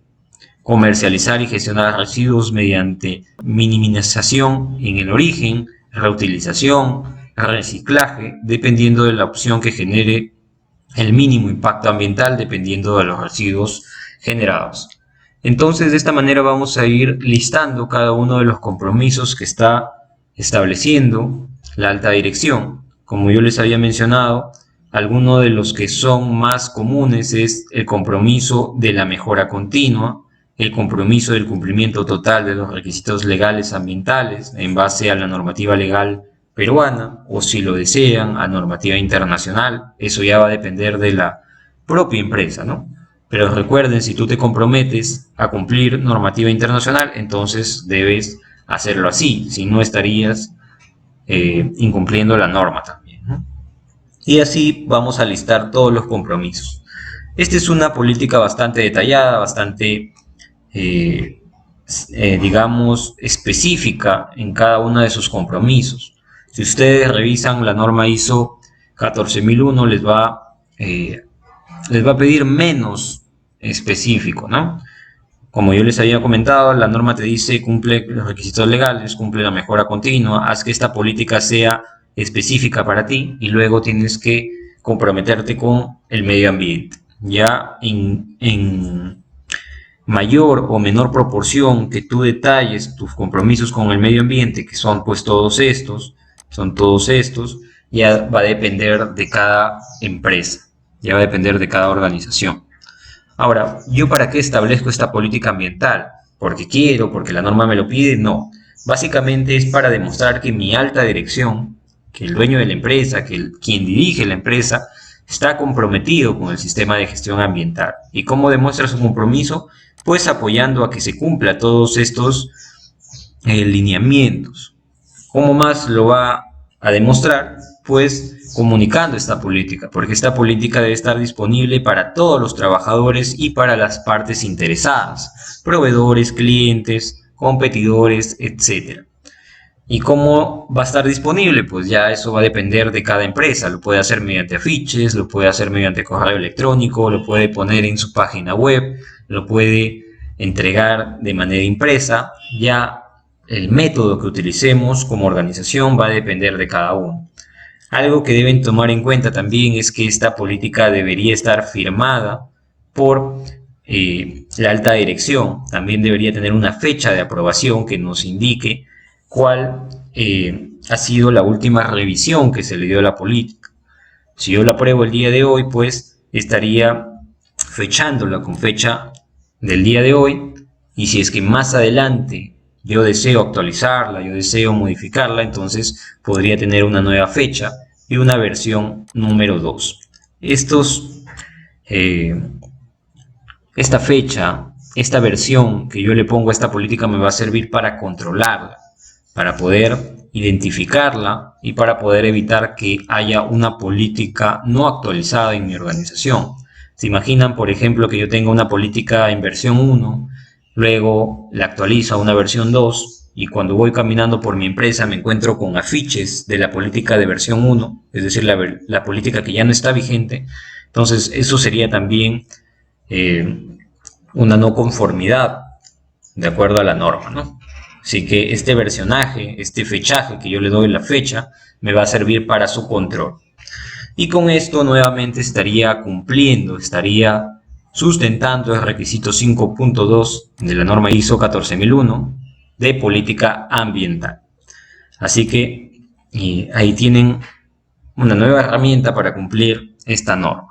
Comercializar y gestionar residuos mediante minimización en el origen, reutilización, reciclaje, dependiendo de la opción que genere el mínimo impacto ambiental, dependiendo de los residuos generados. Entonces, de esta manera vamos a ir listando cada uno de los compromisos que está estableciendo la alta dirección. Como yo les había mencionado, algunos de los que son más comunes es el compromiso de la mejora continua, el compromiso del cumplimiento total de los requisitos legales ambientales en base a la normativa legal peruana, o si lo desean, a normativa internacional. Eso ya va a depender de la propia empresa, ¿no? Pero recuerden, si tú te comprometes a cumplir normativa internacional, entonces debes hacerlo así, si no estarías incumpliendo la norma también, ¿no? Y así vamos a listar todos los compromisos. Esta es una política bastante detallada, bastante digamos, específica en cada uno de sus compromisos. Si ustedes revisan la norma ISO 14001, les va a pedir menos específico, ¿no? Como yo les había comentado, la norma te dice cumple los requisitos legales, cumple la mejora continua, haz que esta política sea específica para ti y luego tienes que comprometerte con el medio ambiente. Ya en mayor o menor proporción que tú detalles tus compromisos con el medio ambiente, que son pues todos estos, ya va a depender de cada empresa, ya va a depender de cada organización. Ahora, ¿yo para qué establezco esta política ambiental? ¿Porque quiero? ¿Porque la norma me lo pide? No. Básicamente es para demostrar que mi alta dirección, que el dueño de la empresa, quien dirige la empresa, está comprometido con el sistema de gestión ambiental. ¿Y cómo demuestra su compromiso? Pues apoyando a que se cumpla todos estos lineamientos. ¿Cómo más lo va a demostrar? Pues comunicando esta política, porque esta política debe estar disponible para todos los trabajadores y para las partes interesadas, proveedores, clientes, competidores, etc. ¿Y cómo va a estar disponible? Pues ya eso va a depender de cada empresa. Lo puede hacer mediante afiches, lo puede hacer mediante correo electrónico, lo puede poner en su página web, lo puede entregar de manera impresa. Ya el método que utilicemos como organización va a depender de cada uno. Algo que deben tomar en cuenta también es que esta política debería estar firmada por la alta dirección. También debería tener una fecha de aprobación que nos indique cuál ha sido la última revisión que se le dio a la política. Si yo la apruebo el día de hoy, pues estaría fechándola con fecha del día de hoy, y si es que más adelante yo deseo actualizarla, yo deseo modificarla, entonces podría tener una nueva fecha y una versión número 2. Estos esta fecha, esta versión que yo le pongo a esta política me va a servir para controlarla, para poder identificarla y para poder evitar que haya una política no actualizada en mi organización. ¿Se imaginan, por ejemplo, que yo tenga una política en versión 1, luego la actualizo a una versión 2 y cuando voy caminando por mi empresa me encuentro con afiches de la política de versión 1, es decir, la política que ya no está vigente? Entonces, eso sería también una no conformidad de acuerdo a la norma, ¿no? Así que este versionaje, este fechaje que yo le doy la fecha, me va a servir para su control. Y con esto nuevamente estaría cumpliendo, estaría sustentando el requisito 5.2 de la norma ISO 14001 de política ambiental. Así que ahí tienen una nueva herramienta para cumplir esta norma.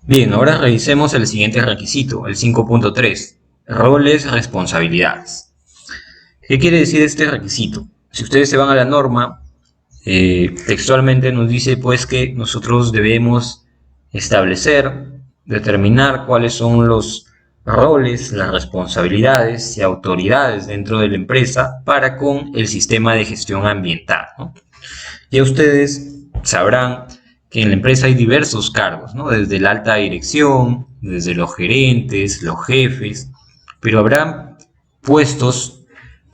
Bien, ahora revisemos el siguiente requisito, el 5.3, roles, responsabilidades. ¿Qué quiere decir este requisito? Si ustedes se van a la norma, textualmente nos dice pues que nosotros debemos establecer, determinar cuáles son los roles, las responsabilidades y autoridades dentro de la empresa para con el sistema de gestión ambiental, ¿no? Ya ustedes sabrán que en la empresa hay diversos cargos, ¿no? Desde la alta dirección, desde los gerentes, los jefes, pero habrá puestos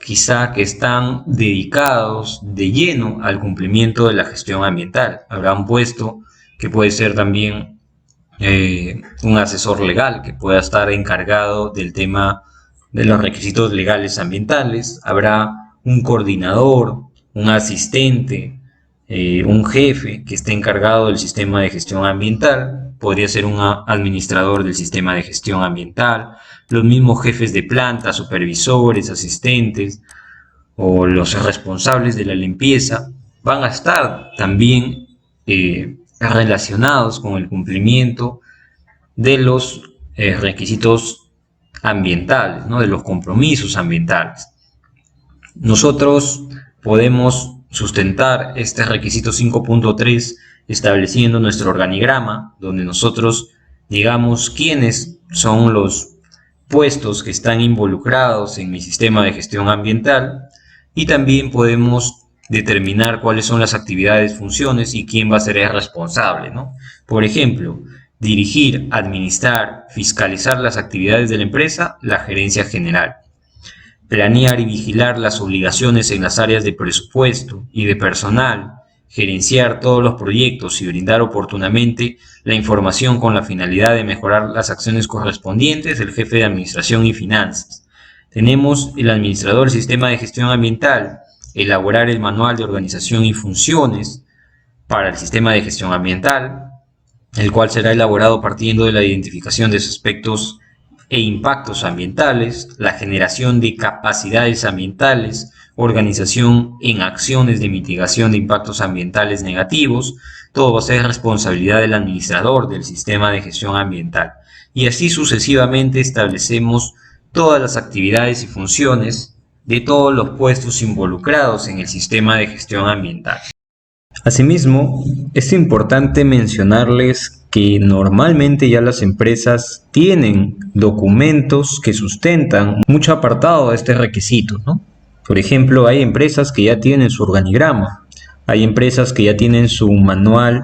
quizá que están dedicados de lleno al cumplimiento de la gestión ambiental. Habrá un puesto que puede ser también un asesor legal que pueda estar encargado del tema de los requisitos legales ambientales. Habrá un coordinador, un asistente, un jefe que esté encargado del sistema de gestión ambiental. Podría ser un administrador del sistema de gestión ambiental, los mismos jefes de planta, supervisores, asistentes o los responsables de la limpieza van a estar también relacionados con el cumplimiento de los requisitos ambientales, ¿no? De los compromisos ambientales. Nosotros podemos sustentar este requisito 5.3 estableciendo nuestro organigrama, donde nosotros digamos quiénes son los puestos que están involucrados en mi sistema de gestión ambiental, y también podemos determinar cuáles son las actividades, funciones y quién va a ser el responsable, ¿no? Por ejemplo, dirigir, administrar, fiscalizar las actividades de la empresa, la gerencia general. Planear y vigilar las obligaciones en las áreas de presupuesto y de personal, gerenciar todos los proyectos y brindar oportunamente la información con la finalidad de mejorar las acciones correspondientes del jefe de administración y finanzas. Tenemos el administrador del sistema de gestión ambiental, elaborar el manual de organización y funciones para el sistema de gestión ambiental, el cual será elaborado partiendo de la identificación de sus aspectos e impactos ambientales, la generación de capacidades ambientales, organización en acciones de mitigación de impactos ambientales negativos. Todo va a ser responsabilidad del administrador del sistema de gestión ambiental. Y así sucesivamente establecemos todas las actividades y funciones de todos los puestos involucrados en el sistema de gestión ambiental. Asimismo, es importante mencionarles que normalmente ya las empresas tienen documentos que sustentan mucho apartado de este requisito, ¿no? Por ejemplo, hay empresas que ya tienen su organigrama, hay empresas que ya tienen su manual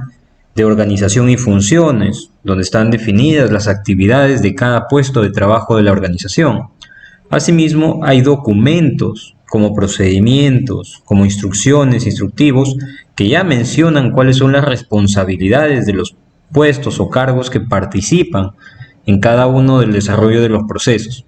de organización y funciones, donde están definidas las actividades de cada puesto de trabajo de la organización. Asimismo, hay documentos como procedimientos, como instrucciones, instructivos, que ya mencionan cuáles son las responsabilidades de los puestos o cargos que participan en cada uno del desarrollo de los procesos.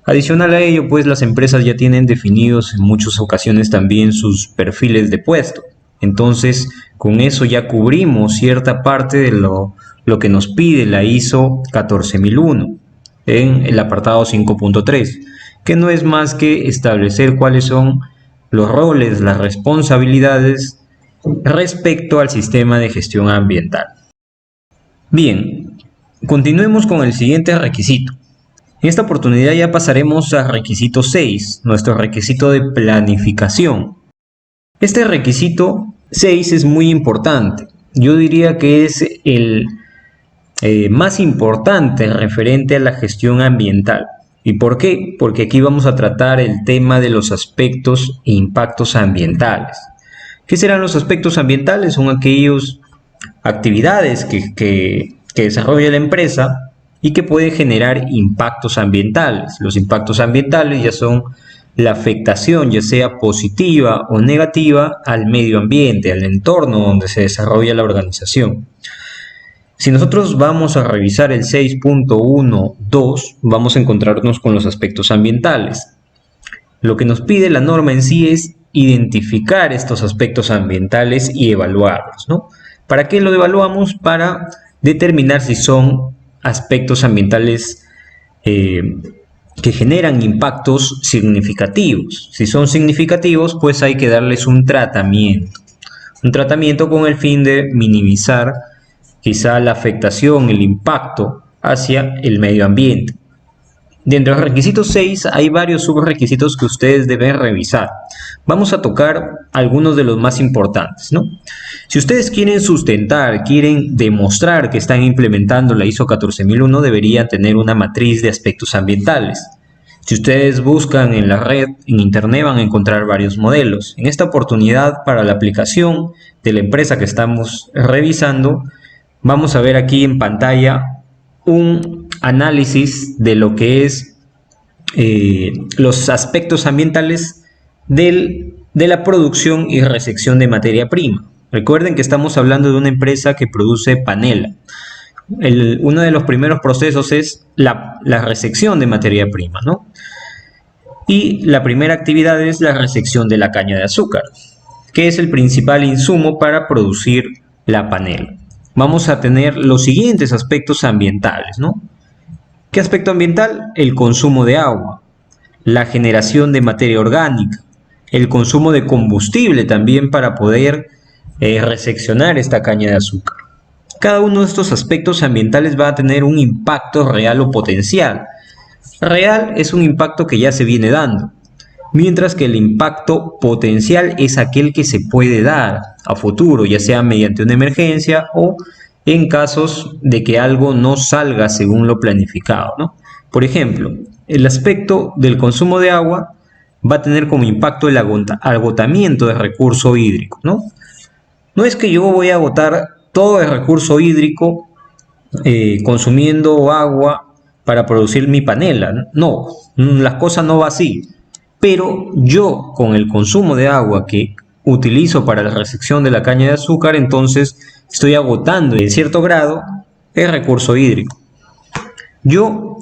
Adicional a ello, pues las empresas ya tienen definidos en muchas ocasiones también sus perfiles de puesto. Entonces, con eso ya cubrimos cierta parte de lo que nos pide la ISO 14001 en el apartado 5.3, que no es más que establecer cuáles son los roles, las responsabilidades respecto al sistema de gestión ambiental. Bien, continuemos con el siguiente requisito. En esta oportunidad ya pasaremos al requisito 6, nuestro requisito de planificación. Este requisito 6 es muy importante. Yo diría que es el más importantes referente a la gestión ambiental. ¿Y por qué? Porque aquí vamos a tratar el tema de los aspectos e impactos ambientales. ¿Qué serán los aspectos ambientales? Son aquellas actividades que desarrolla la empresa y que pueden generar impactos ambientales. Los impactos ambientales ya son la afectación, ya sea positiva o negativa, al medio ambiente, al entorno donde se desarrolla la organización. Si nosotros vamos a revisar el 6.1.2, vamos a encontrarnos con los aspectos ambientales. Lo que nos pide la norma en sí es identificar estos aspectos ambientales y evaluarlos, ¿no? ¿Para qué lo evaluamos? Para determinar si son aspectos ambientales que generan impactos significativos. Si son significativos, pues hay que darles un tratamiento con el fin de minimizar quizá la afectación, el impacto hacia el medio ambiente. Dentro de los requisitos 6 hay varios subrequisitos que ustedes deben revisar. Vamos a tocar algunos de los más importantes, ¿no? Si ustedes quieren sustentar, quieren demostrar que están implementando la ISO 14001, deberían tener una matriz de aspectos ambientales. Si ustedes buscan en la red, en internet, van a encontrar varios modelos. En esta oportunidad, para la aplicación de la empresa que estamos revisando, vamos a ver aquí en pantalla un análisis de lo que es los aspectos ambientales de la producción y recepción de materia prima. Recuerden que estamos hablando de una empresa que produce panela. Uno de los primeros procesos es la recepción de materia prima, ¿no? Y la primera actividad es la recepción de la caña de azúcar, que es el principal insumo para producir la panela. Vamos a tener los siguientes aspectos ambientales, ¿no? ¿Qué aspecto ambiental? El consumo de agua, la generación de materia orgánica, el consumo de combustible también para poder recepcionar esta caña de azúcar. Cada uno de estos aspectos ambientales va a tener un impacto real o potencial. Real es un impacto que ya se viene dando, mientras que el impacto potencial es aquel que se puede dar a futuro, ya sea mediante una emergencia o en casos de que algo no salga según lo planificado, ¿no? Por ejemplo, el aspecto del consumo de agua va a tener como impacto el agotamiento del recurso hídrico, ¿no? No es que yo voy a agotar todo el recurso hídrico consumiendo agua para producir mi panela, no, las cosas no van así. Pero yo, con el consumo de agua que utilizo para la recepción de la caña de azúcar, entonces estoy agotando en cierto grado el recurso hídrico. Yo,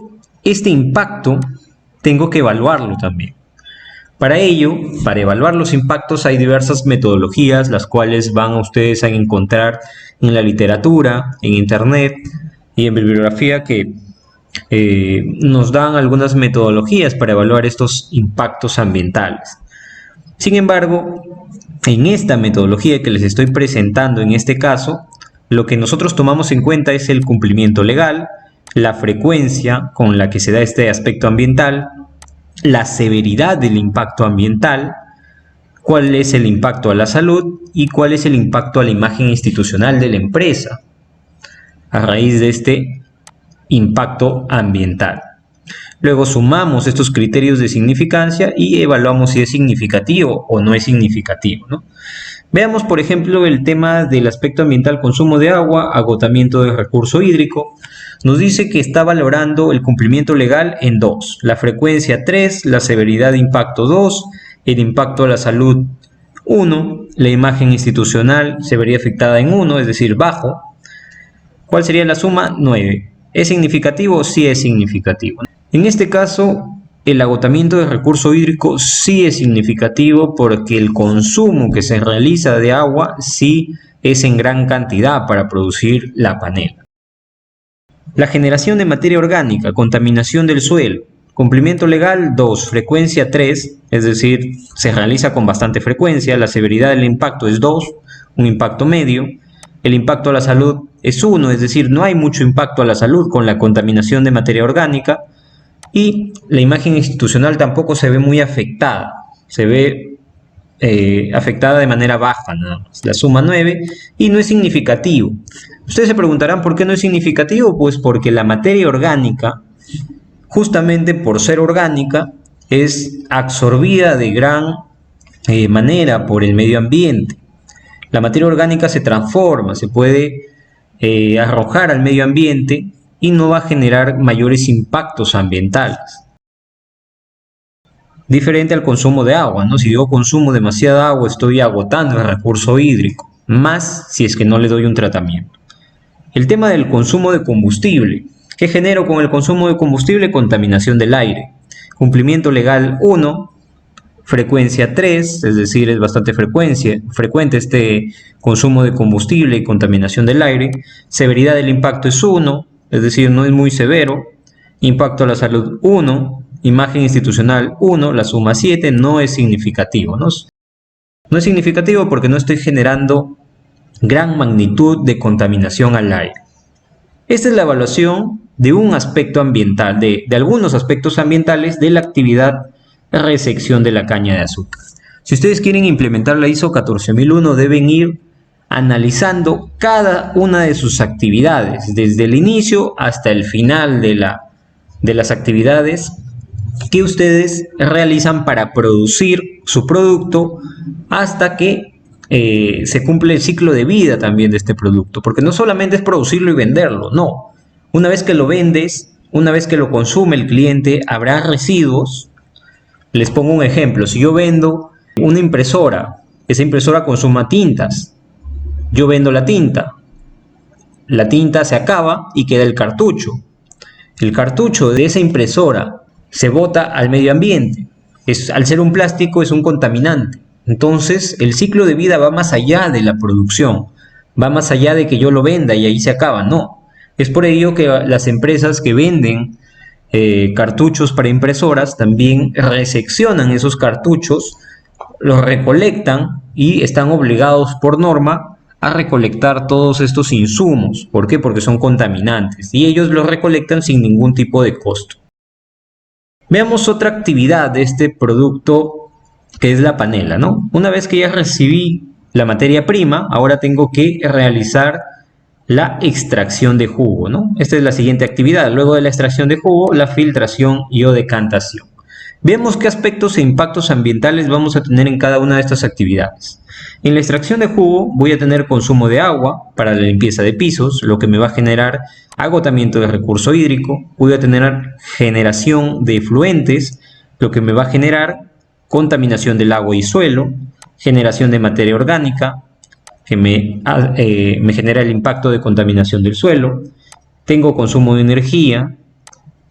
este impacto, tengo que evaluarlo también. Para ello, para evaluar los impactos hay diversas metodologías, las cuales van a ustedes a encontrar en la literatura, en internet y en bibliografía que nos dan algunas metodologías para evaluar estos impactos ambientales. Sin embargo, en esta metodología que les estoy presentando en este caso, lo que nosotros tomamos en cuenta es el cumplimiento legal, la frecuencia con la que se da este aspecto ambiental, la severidad del impacto ambiental, cuál es el impacto a la salud y cuál es el impacto a la imagen institucional de la empresa a raíz de este impacto ambiental. Luego sumamos estos criterios de significancia y evaluamos si es significativo o no es significativo, ¿no? Veamos, por ejemplo, el tema del aspecto ambiental: consumo de agua, agotamiento del recurso hídrico. Nos dice que está valorando el cumplimiento legal en 2, la frecuencia 3, la severidad de impacto 2, el impacto a la salud 1, la imagen institucional se vería afectada en 1, es decir, bajo. ¿Cuál sería la suma? 9. ¿Es significativo? Sí es significativo. En este caso, el agotamiento del recurso hídrico sí es significativo porque el consumo que se realiza de agua sí es en gran cantidad para producir la panela. La generación de materia orgánica, contaminación del suelo, cumplimiento legal 2, frecuencia 3, es decir, se realiza con bastante frecuencia, la severidad del impacto es 2, un impacto medio, el impacto a la salud es 1, es decir, no hay mucho impacto a la salud con la contaminación de materia orgánica, y la imagen institucional tampoco se ve muy afectada, se ve afectada de manera baja nada más, la suma 9, y no es significativo. Ustedes se preguntarán por qué no es significativo, pues porque la materia orgánica, justamente por ser orgánica, es absorbida de gran manera por el medio ambiente. La materia orgánica se transforma, se puede arrojar al medio ambiente y no va a generar mayores impactos ambientales. Diferente al consumo de agua, ¿no? Si yo consumo demasiada agua, estoy agotando el recurso hídrico, más si es que no le doy un tratamiento. El tema del consumo de combustible. ¿Qué genero con el consumo de combustible? Contaminación del aire. Cumplimiento legal 1, frecuencia 3, es decir, es bastante frecuente este consumo de combustible y contaminación del aire. Severidad del impacto es 1, es decir, no es muy severo. Impacto a la salud 1, imagen institucional 1, la suma 7, no es significativo, ¿no? No es significativo porque no estoy generando gran magnitud de contaminación al aire. Esta es la evaluación de un aspecto ambiental, de algunos aspectos ambientales de la actividad de resección de la caña de azúcar. Si ustedes quieren implementar la ISO 14001, deben ir analizando cada una de sus actividades, desde el inicio hasta el final de las actividades que ustedes realizan para producir su producto hasta que se cumple el ciclo de vida también de este producto, porque no solamente es producirlo y venderlo, no. Una vez que lo vendes, una vez que lo consume el cliente, habrá residuos. Les pongo un ejemplo: si yo vendo una impresora, esa impresora consuma tintas, yo vendo la tinta se acaba y queda el cartucho. El cartucho de esa impresora se bota al medio ambiente. Al ser un plástico, es un contaminante. Entonces, el ciclo de vida va más allá de la producción, va más allá de que yo lo venda y ahí se acaba. No. Es por ello que las empresas que venden cartuchos para impresoras también reseccionan esos cartuchos, los recolectan y están obligados por norma a recolectar todos estos insumos. ¿Por qué? Porque son contaminantes y ellos los recolectan sin ningún tipo de costo. Veamos otra actividad de este producto, que es la panela, ¿no? Una vez que ya recibí la materia prima, ahora tengo que realizar la extracción de jugo, ¿no? Esta es la siguiente actividad. Luego de la extracción de jugo, la filtración y o decantación. Veamos qué aspectos e impactos ambientales vamos a tener en cada una de estas actividades. En la extracción de jugo voy a tener consumo de agua para la limpieza de pisos, lo que me va a generar agotamiento de recurso hídrico. Voy a tener generación de efluentes, lo que me va a generar contaminación del agua y suelo, generación de materia orgánica, que me genera el impacto de contaminación del suelo. Tengo consumo de energía,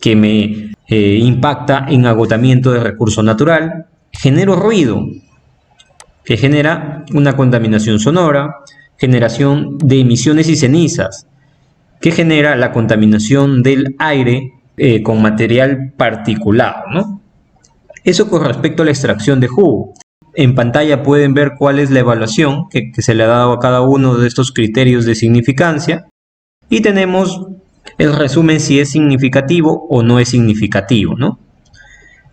que me impacta en agotamiento de recurso natural. Genero ruido, que genera una contaminación sonora. Generación de emisiones y cenizas, que genera la contaminación del aire con material particulado, ¿no? Eso con respecto a la extracción de jugo. En pantalla pueden ver cuál es la evaluación que se le ha dado a cada uno de estos criterios de significancia. Y tenemos el resumen si es significativo o no es significativo, ¿no?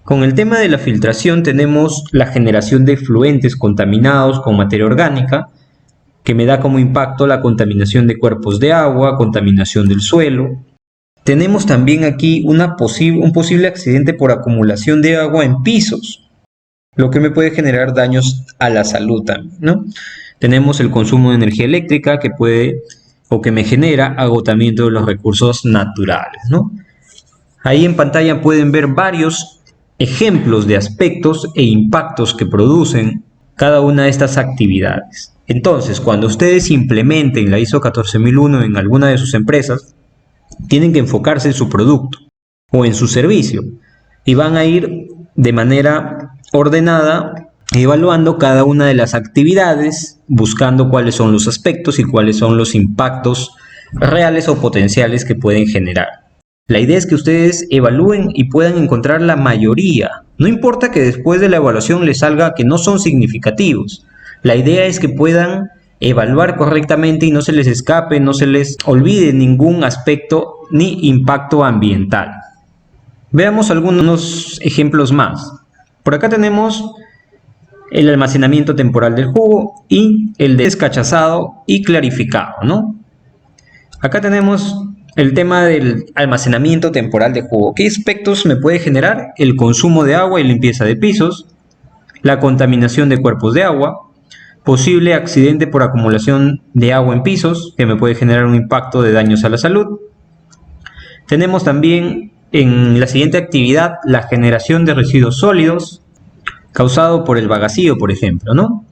Con el tema de la filtración tenemos la generación de efluentes contaminados con materia orgánica, que me da como impacto la contaminación de cuerpos de agua, contaminación del suelo. Tenemos también aquí un posible accidente por acumulación de agua en pisos, lo que me puede generar daños a la salud también, ¿no? Tenemos el consumo de energía eléctrica que me genera agotamiento de los recursos naturales, ¿no? Ahí en pantalla pueden ver varios ejemplos de aspectos e impactos que producen cada una de estas actividades. Entonces, cuando ustedes implementen la ISO 14001 en alguna de sus empresas, tienen que enfocarse en su producto o en su servicio y van a ir de manera ordenada evaluando cada una de las actividades, buscando cuáles son los aspectos y cuáles son los impactos reales o potenciales que pueden generar. La idea es que ustedes evalúen y puedan encontrar la mayoría. No importa que después de la evaluación les salga que no son significativos. La idea es que puedan evaluar correctamente y no se les escape, no se les olvide ningún aspecto ni impacto ambiental. Veamos algunos ejemplos más. Por acá tenemos el almacenamiento temporal del jugo y el de descachazado y clarificado, ¿no? Acá tenemos el tema del almacenamiento temporal de jugo. ¿Qué aspectos me puede generar? El consumo de agua y limpieza de pisos, la contaminación de cuerpos de agua, posible accidente por acumulación de agua en pisos, que me puede generar un impacto de daños a la salud. Tenemos también en la siguiente actividad la generación de residuos sólidos causado por el vacío, por ejemplo, ¿no?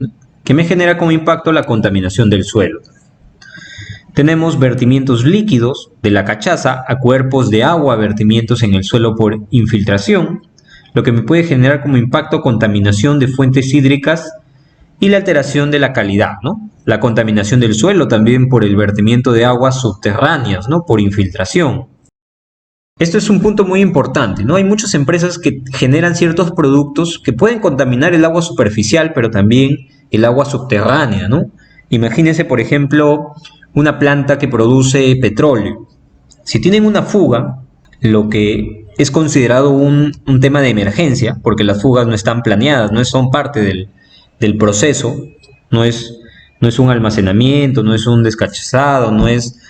Que me genera como impacto la contaminación del suelo. Tenemos vertimientos líquidos de la cachaza a cuerpos de agua, vertimientos en el suelo por infiltración, lo que me puede generar como impacto contaminación de fuentes hídricas y la alteración de la calidad, ¿no? La contaminación del suelo también por el vertimiento de aguas subterráneas, ¿no? Por infiltración. Esto es un punto muy importante, ¿no? Hay muchas empresas que generan ciertos productos que pueden contaminar el agua superficial, pero también el agua subterránea, ¿no? Imagínense, por ejemplo, una planta que produce petróleo. Si tienen una fuga, lo que es considerado un tema de emergencia, porque las fugas no están planeadas, no son parte del proceso, no es un almacenamiento, no es un descachazado, no es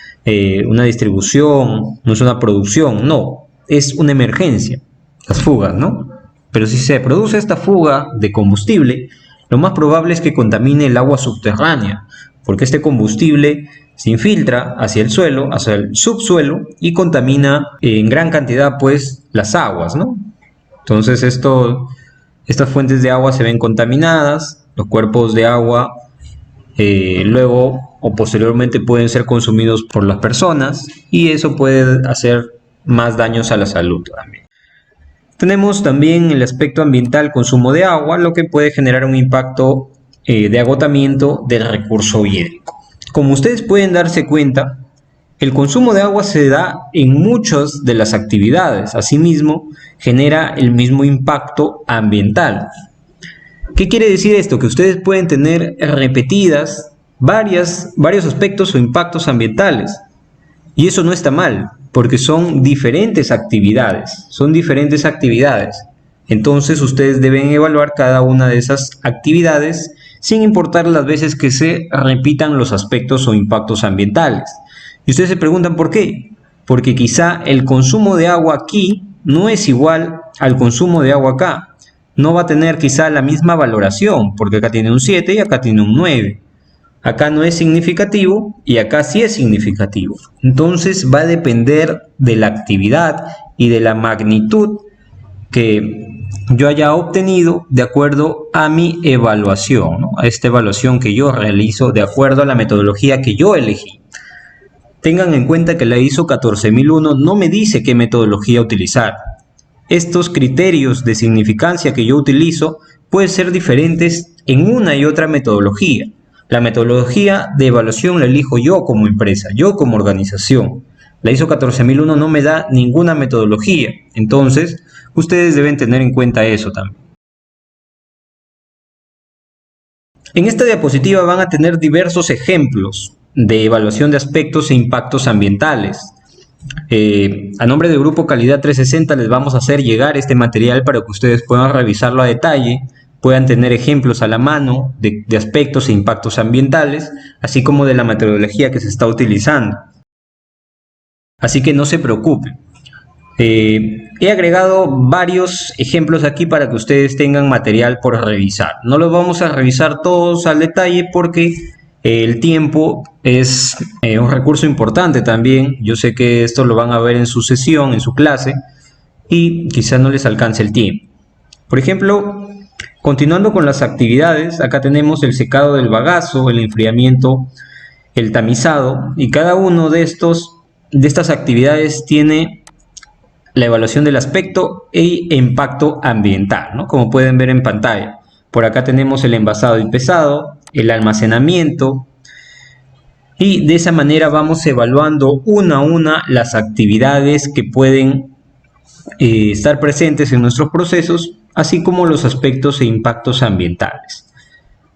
una distribución, no es una producción, no, es una emergencia, las fugas, ¿no? Pero si se produce esta fuga de combustible, lo más probable es que contamine el agua subterránea, porque este combustible se infiltra hacia el suelo, hacia el subsuelo y contamina en gran cantidad pues las aguas, ¿no? Entonces estas fuentes de agua se ven contaminadas, los cuerpos de agua luego o posteriormente pueden ser consumidos por las personas y eso puede hacer más daños a la salud también. Tenemos también el aspecto ambiental, consumo de agua, lo que puede generar un impacto de agotamiento del recurso hídrico. Como ustedes pueden darse cuenta, el consumo de agua se da en muchas de las actividades, asimismo genera el mismo impacto ambiental. ¿Qué quiere decir esto? Que ustedes pueden tener repetidas varios aspectos o impactos ambientales y eso no está mal, porque son diferentes actividades, Entonces ustedes deben evaluar cada una de esas actividades sin importar las veces que se repitan los aspectos o impactos ambientales. Y ustedes se preguntan ¿por qué? Porque quizá el consumo de agua aquí no es igual al consumo de agua acá. No va a tener quizá la misma valoración, porque acá tiene un 7 y acá tiene un 9. Acá no es significativo y acá sí es significativo. Entonces va a depender de la actividad y de la magnitud que yo haya obtenido de acuerdo a mi evaluación, ¿no? A esta evaluación que yo realizo de acuerdo a la metodología que yo elegí. Tengan en cuenta que la ISO 14001 no me dice qué metodología utilizar. Estos criterios de significancia que yo utilizo pueden ser diferentes en una y otra metodología. La metodología de evaluación la elijo yo como empresa, yo como organización. La ISO 14001 no me da ninguna metodología, entonces ustedes deben tener en cuenta eso también. En esta diapositiva van a tener diversos ejemplos de evaluación de aspectos e impactos ambientales. A nombre del Grupo Calidad 360 les vamos a hacer llegar este material para que ustedes puedan revisarlo a detalle, puedan tener ejemplos a la mano de aspectos e impactos ambientales, así como de la metodología que se está utilizando. Así que no se preocupen. He agregado varios ejemplos aquí para que ustedes tengan material por revisar. No los vamos a revisar todos al detalle porque el tiempo es un recurso importante también. Yo sé que esto lo van a ver en su sesión, en su clase, y quizás no les alcance el tiempo. Por ejemplo, continuando con las actividades, acá tenemos el secado del bagazo, el enfriamiento, el tamizado, y cada uno de estas actividades tiene la evaluación del aspecto e impacto ambiental, ¿no? Como pueden ver en pantalla. Por acá tenemos el envasado y pesado, el almacenamiento, y de esa manera vamos evaluando una a una las actividades que pueden estar presentes en nuestros procesos, así como los aspectos e impactos ambientales.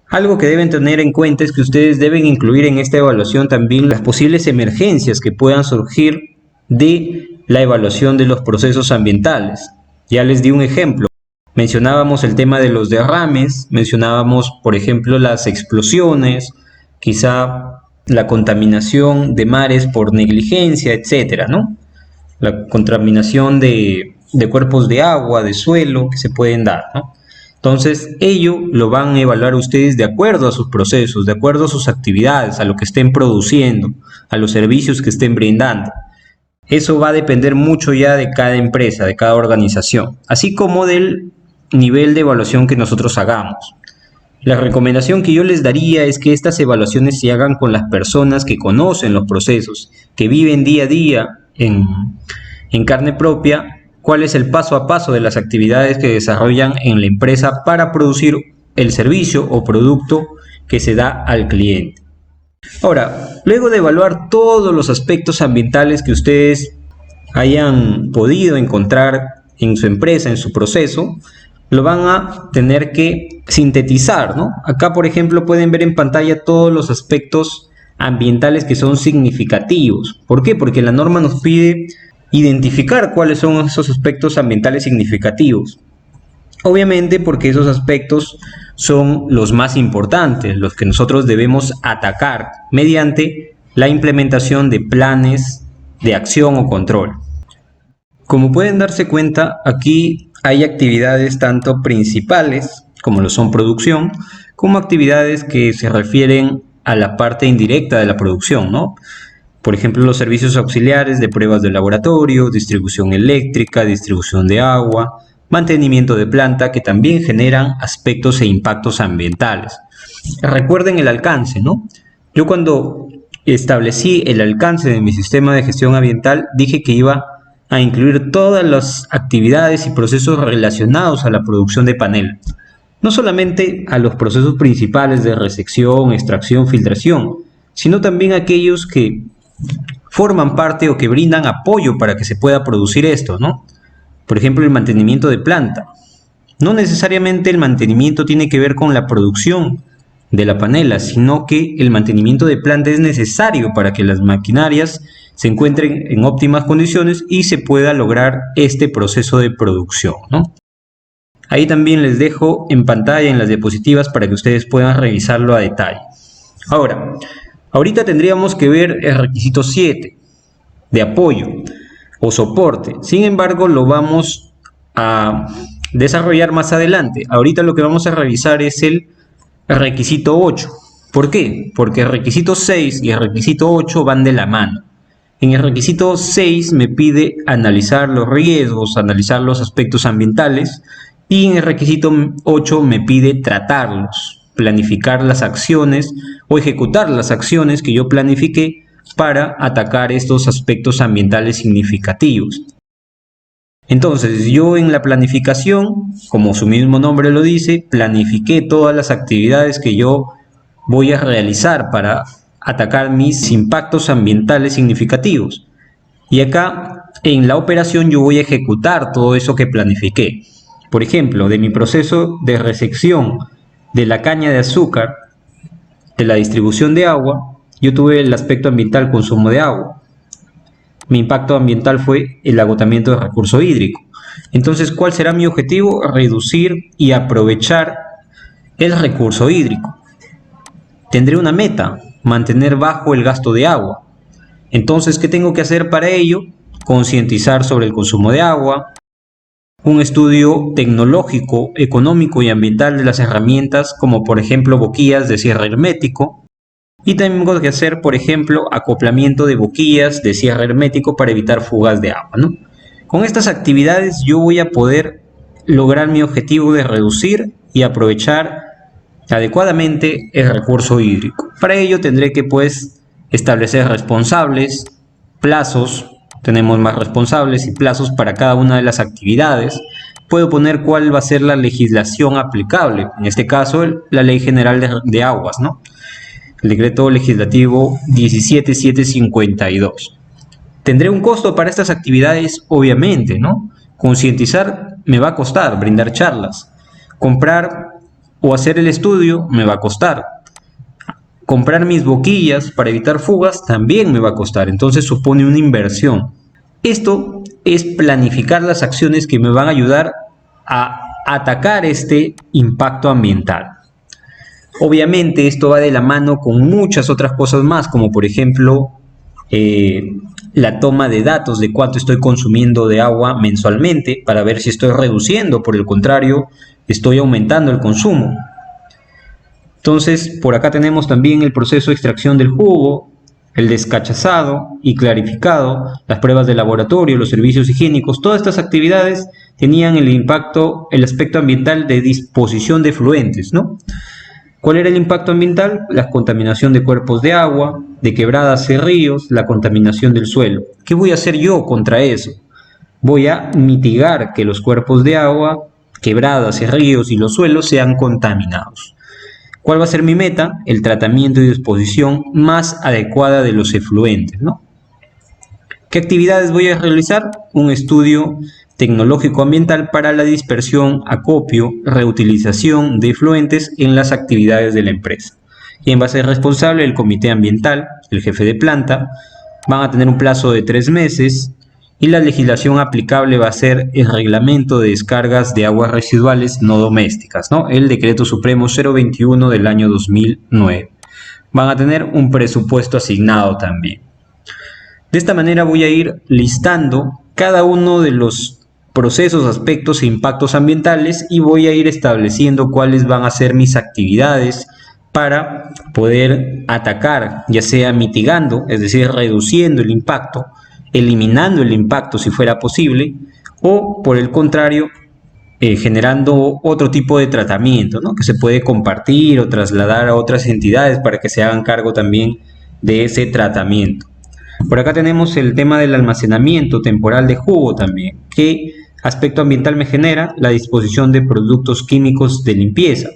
Algo que deben tener en cuenta es que ustedes deben incluir en esta evaluación también las posibles emergencias que puedan surgir de la evaluación de los procesos ambientales. Ya les di un ejemplo. Mencionábamos el tema de los derrames, mencionábamos, por ejemplo, las explosiones, quizá la contaminación de mares por negligencia, etcétera, ¿no? La contaminación de cuerpos de agua, de suelo que se pueden dar, ¿no? Entonces, ello lo van a evaluar ustedes de acuerdo a sus procesos, de acuerdo a sus actividades, a lo que estén produciendo, a los servicios que estén brindando. Eso va a depender mucho ya de cada empresa, de cada organización, así como del nivel de evaluación que nosotros hagamos. La recomendación que yo les daría es que estas evaluaciones se hagan con las personas que conocen los procesos, que viven día a día en carne propia, cuál es el paso a paso de las actividades que desarrollan en la empresa para producir el servicio o producto que se da al cliente. Ahora, luego de evaluar todos los aspectos ambientales que ustedes hayan podido encontrar en su empresa, en su proceso, lo van a tener que sintetizar, ¿no? Acá, por ejemplo, pueden ver en pantalla todos los aspectos ambientales que son significativos. ¿Por qué? Porque la norma nos pide identificar cuáles son esos aspectos ambientales significativos. Obviamente porque esos aspectos son los más importantes, los que nosotros debemos atacar mediante la implementación de planes de acción o control. Como pueden darse cuenta, aquí hay actividades tanto principales, como lo son producción, como actividades que se refieren a la parte indirecta de la producción, ¿no? Por ejemplo, los servicios auxiliares de pruebas de laboratorio, distribución eléctrica, distribución de agua, mantenimiento de planta, que también generan aspectos e impactos ambientales. Recuerden el alcance, ¿no? Yo cuando establecí el alcance de mi sistema de gestión ambiental, dije que iba a incluir todas las actividades y procesos relacionados a la producción de panela. No solamente a los procesos principales de resección, extracción, filtración, sino también aquellos que forman parte o que brindan apoyo para que se pueda producir esto, ¿no? Por ejemplo, el mantenimiento de planta. No necesariamente el mantenimiento tiene que ver con la producción de la panela, sino que el mantenimiento de planta es necesario para que las maquinarias se encuentren en óptimas condiciones y se pueda lograr este proceso de producción, ¿no? Ahí también les dejo en pantalla en las diapositivas para que ustedes puedan revisarlo a detalle. Ahora, ahorita tendríamos que ver el requisito 7 de apoyo o soporte. Sin embargo, lo vamos a desarrollar más adelante. Ahorita lo que vamos a revisar es el requisito 8. ¿Por qué? Porque el requisito 6 y el requisito 8 van de la mano. En el requisito 6 me pide analizar los riesgos, analizar los aspectos ambientales, y en el requisito 8 me pide tratarlos, planificar las acciones o ejecutar las acciones que yo planifiqué para atacar estos aspectos ambientales significativos. Entonces, yo en la planificación, como su mismo nombre lo dice, planifiqué todas las actividades que yo voy a realizar para atacar mis impactos ambientales significativos. Y acá, en la operación, yo voy a ejecutar todo eso que planifiqué. Por ejemplo, de mi proceso de resección de la caña de azúcar, de la distribución de agua, yo tuve el aspecto ambiental consumo de agua. Mi impacto ambiental fue el agotamiento de recurso hídrico. Entonces, ¿cuál será mi objetivo? Reducir y aprovechar el recurso hídrico. Tendré una meta, mantener bajo el gasto de agua. Entonces, ¿qué tengo que hacer para ello? Concientizar sobre el consumo de agua, un estudio tecnológico, económico y ambiental de las herramientas, como por ejemplo boquillas de cierre hermético, y también tengo que hacer, por ejemplo, acoplamiento de boquillas de cierre hermético para evitar fugas de agua, ¿no? Con estas actividades yo voy a poder lograr mi objetivo de reducir y aprovechar adecuadamente el recurso hídrico. Para ello tendré que establecer responsables, plazos. Tenemos más responsables y plazos para cada una de las actividades. Puedo poner cuál va a ser la legislación aplicable. En este caso, la Ley General de Aguas, ¿no? El Decreto Legislativo 17752. ¿Tendré un costo para estas actividades? Obviamente, ¿no? Concientizar me va a costar, brindar charlas. Comprar o hacer el estudio me va a costar. Comprar mis boquillas para evitar fugas también me va a costar, entonces supone una inversión. Esto es planificar las acciones que me van a ayudar a atacar este impacto ambiental. Obviamente esto va de la mano con muchas otras cosas más, como por ejemplo la toma de datos de cuánto estoy consumiendo de agua mensualmente para ver si estoy reduciendo, por el contrario, estoy aumentando el consumo. Entonces, por acá tenemos también el proceso de extracción del jugo, el descachazado y clarificado, las pruebas de laboratorio, los servicios higiénicos. Todas estas actividades tenían el aspecto ambiental de disposición de efluentes, ¿no? ¿Cuál era el impacto ambiental? La contaminación de cuerpos de agua, de quebradas y ríos, la contaminación del suelo. ¿Qué voy a hacer yo contra eso? Voy a mitigar que los cuerpos de agua, quebradas y ríos y los suelos sean contaminados. ¿Cuál va a ser mi meta? El tratamiento y disposición más adecuada de los efluentes, ¿no? ¿Qué actividades voy a realizar? Un estudio tecnológico ambiental para la dispersión, acopio, reutilización de efluentes en las actividades de la empresa. ¿Quién va a ser responsable? El comité ambiental, el jefe de planta. Van a tener un plazo de 3 meses y la legislación aplicable va a ser el reglamento de descargas de aguas residuales no domésticas, ¿no? El decreto supremo 021 del año 2009. Van a tener un presupuesto asignado también. De esta manera voy a ir listando cada uno de los procesos, aspectos e impactos ambientales y voy a ir estableciendo cuáles van a ser mis actividades para poder atacar, ya sea mitigando, es decir, reduciendo el impacto, eliminando el impacto si fuera posible, o por el contrario, generando otro tipo de tratamiento, ¿no? Que se puede compartir o trasladar a otras entidades para que se hagan cargo también de ese tratamiento. Por acá tenemos el tema del almacenamiento temporal de jugo también. ¿Qué aspecto ambiental me genera? La disposición de productos químicos de limpieza.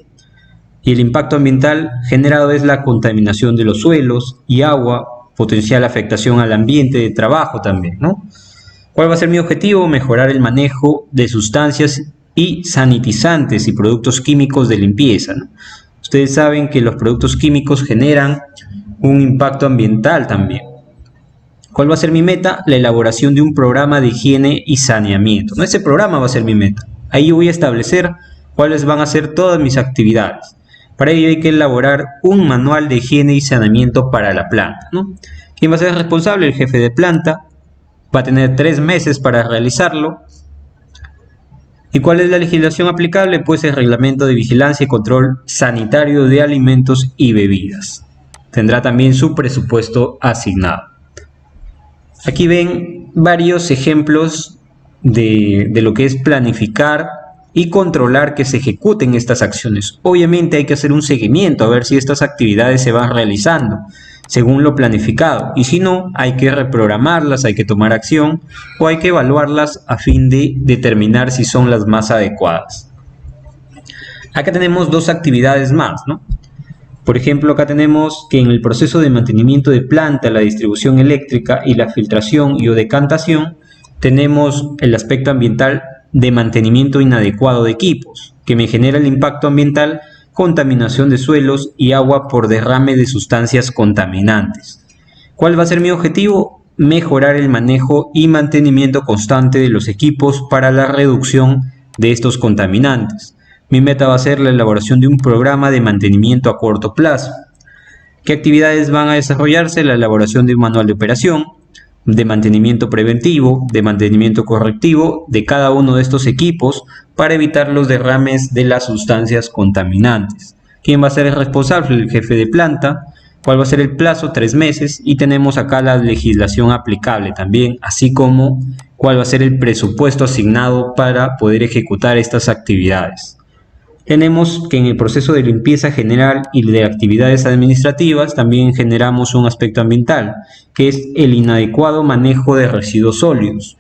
Y el impacto ambiental generado es la contaminación de los suelos y agua, potencial afectación al ambiente de trabajo también, ¿no? ¿Cuál va a ser mi objetivo? Mejorar el manejo de sustancias y sanitizantes y productos químicos de limpieza, ¿no? Ustedes saben que los productos químicos generan un impacto ambiental también. ¿Cuál va a ser mi meta? La elaboración de un programa de higiene y saneamiento, ¿no? Ese programa va a ser mi meta. Ahí yo voy a establecer cuáles van a ser todas mis actividades. Para ello hay que elaborar un manual de higiene y saneamiento para la planta, ¿no? ¿Quién va a ser responsable? El jefe de planta. Va a tener 3 meses para realizarlo. ¿Y cuál es la legislación aplicable? Pues el reglamento de vigilancia y control sanitario de alimentos y bebidas. Tendrá también su presupuesto asignado. Aquí ven varios ejemplos de lo que es planificar y controlar que se ejecuten estas acciones. Obviamente hay que hacer un seguimiento a ver si estas actividades se van realizando según lo planificado, y si no, hay que reprogramarlas, hay que tomar acción o hay que evaluarlas a fin de determinar si son las más adecuadas. Acá tenemos 2 actividades más, ¿no? Por ejemplo, acá tenemos que en el proceso de mantenimiento de planta, la distribución eléctrica y la filtración y o decantación, tenemos el aspecto ambiental de mantenimiento inadecuado de equipos, que me genera el impacto ambiental, contaminación de suelos y agua por derrame de sustancias contaminantes. ¿Cuál va a ser mi objetivo? Mejorar el manejo y mantenimiento constante de los equipos para la reducción de estos contaminantes. Mi meta va a ser la elaboración de un programa de mantenimiento a corto plazo. ¿Qué actividades van a desarrollarse? La elaboración de un manual de operación, de mantenimiento preventivo, de mantenimiento correctivo de cada uno de estos equipos para evitar los derrames de las sustancias contaminantes. ¿Quién va a ser el responsable? El jefe de planta. ¿Cuál va a ser el plazo? 3 meses. Y tenemos acá la legislación aplicable también, así como cuál va a ser el presupuesto asignado para poder ejecutar estas actividades. Tenemos que en el proceso de limpieza general y de actividades administrativas también generamos un aspecto ambiental, que es el inadecuado manejo de residuos sólidos.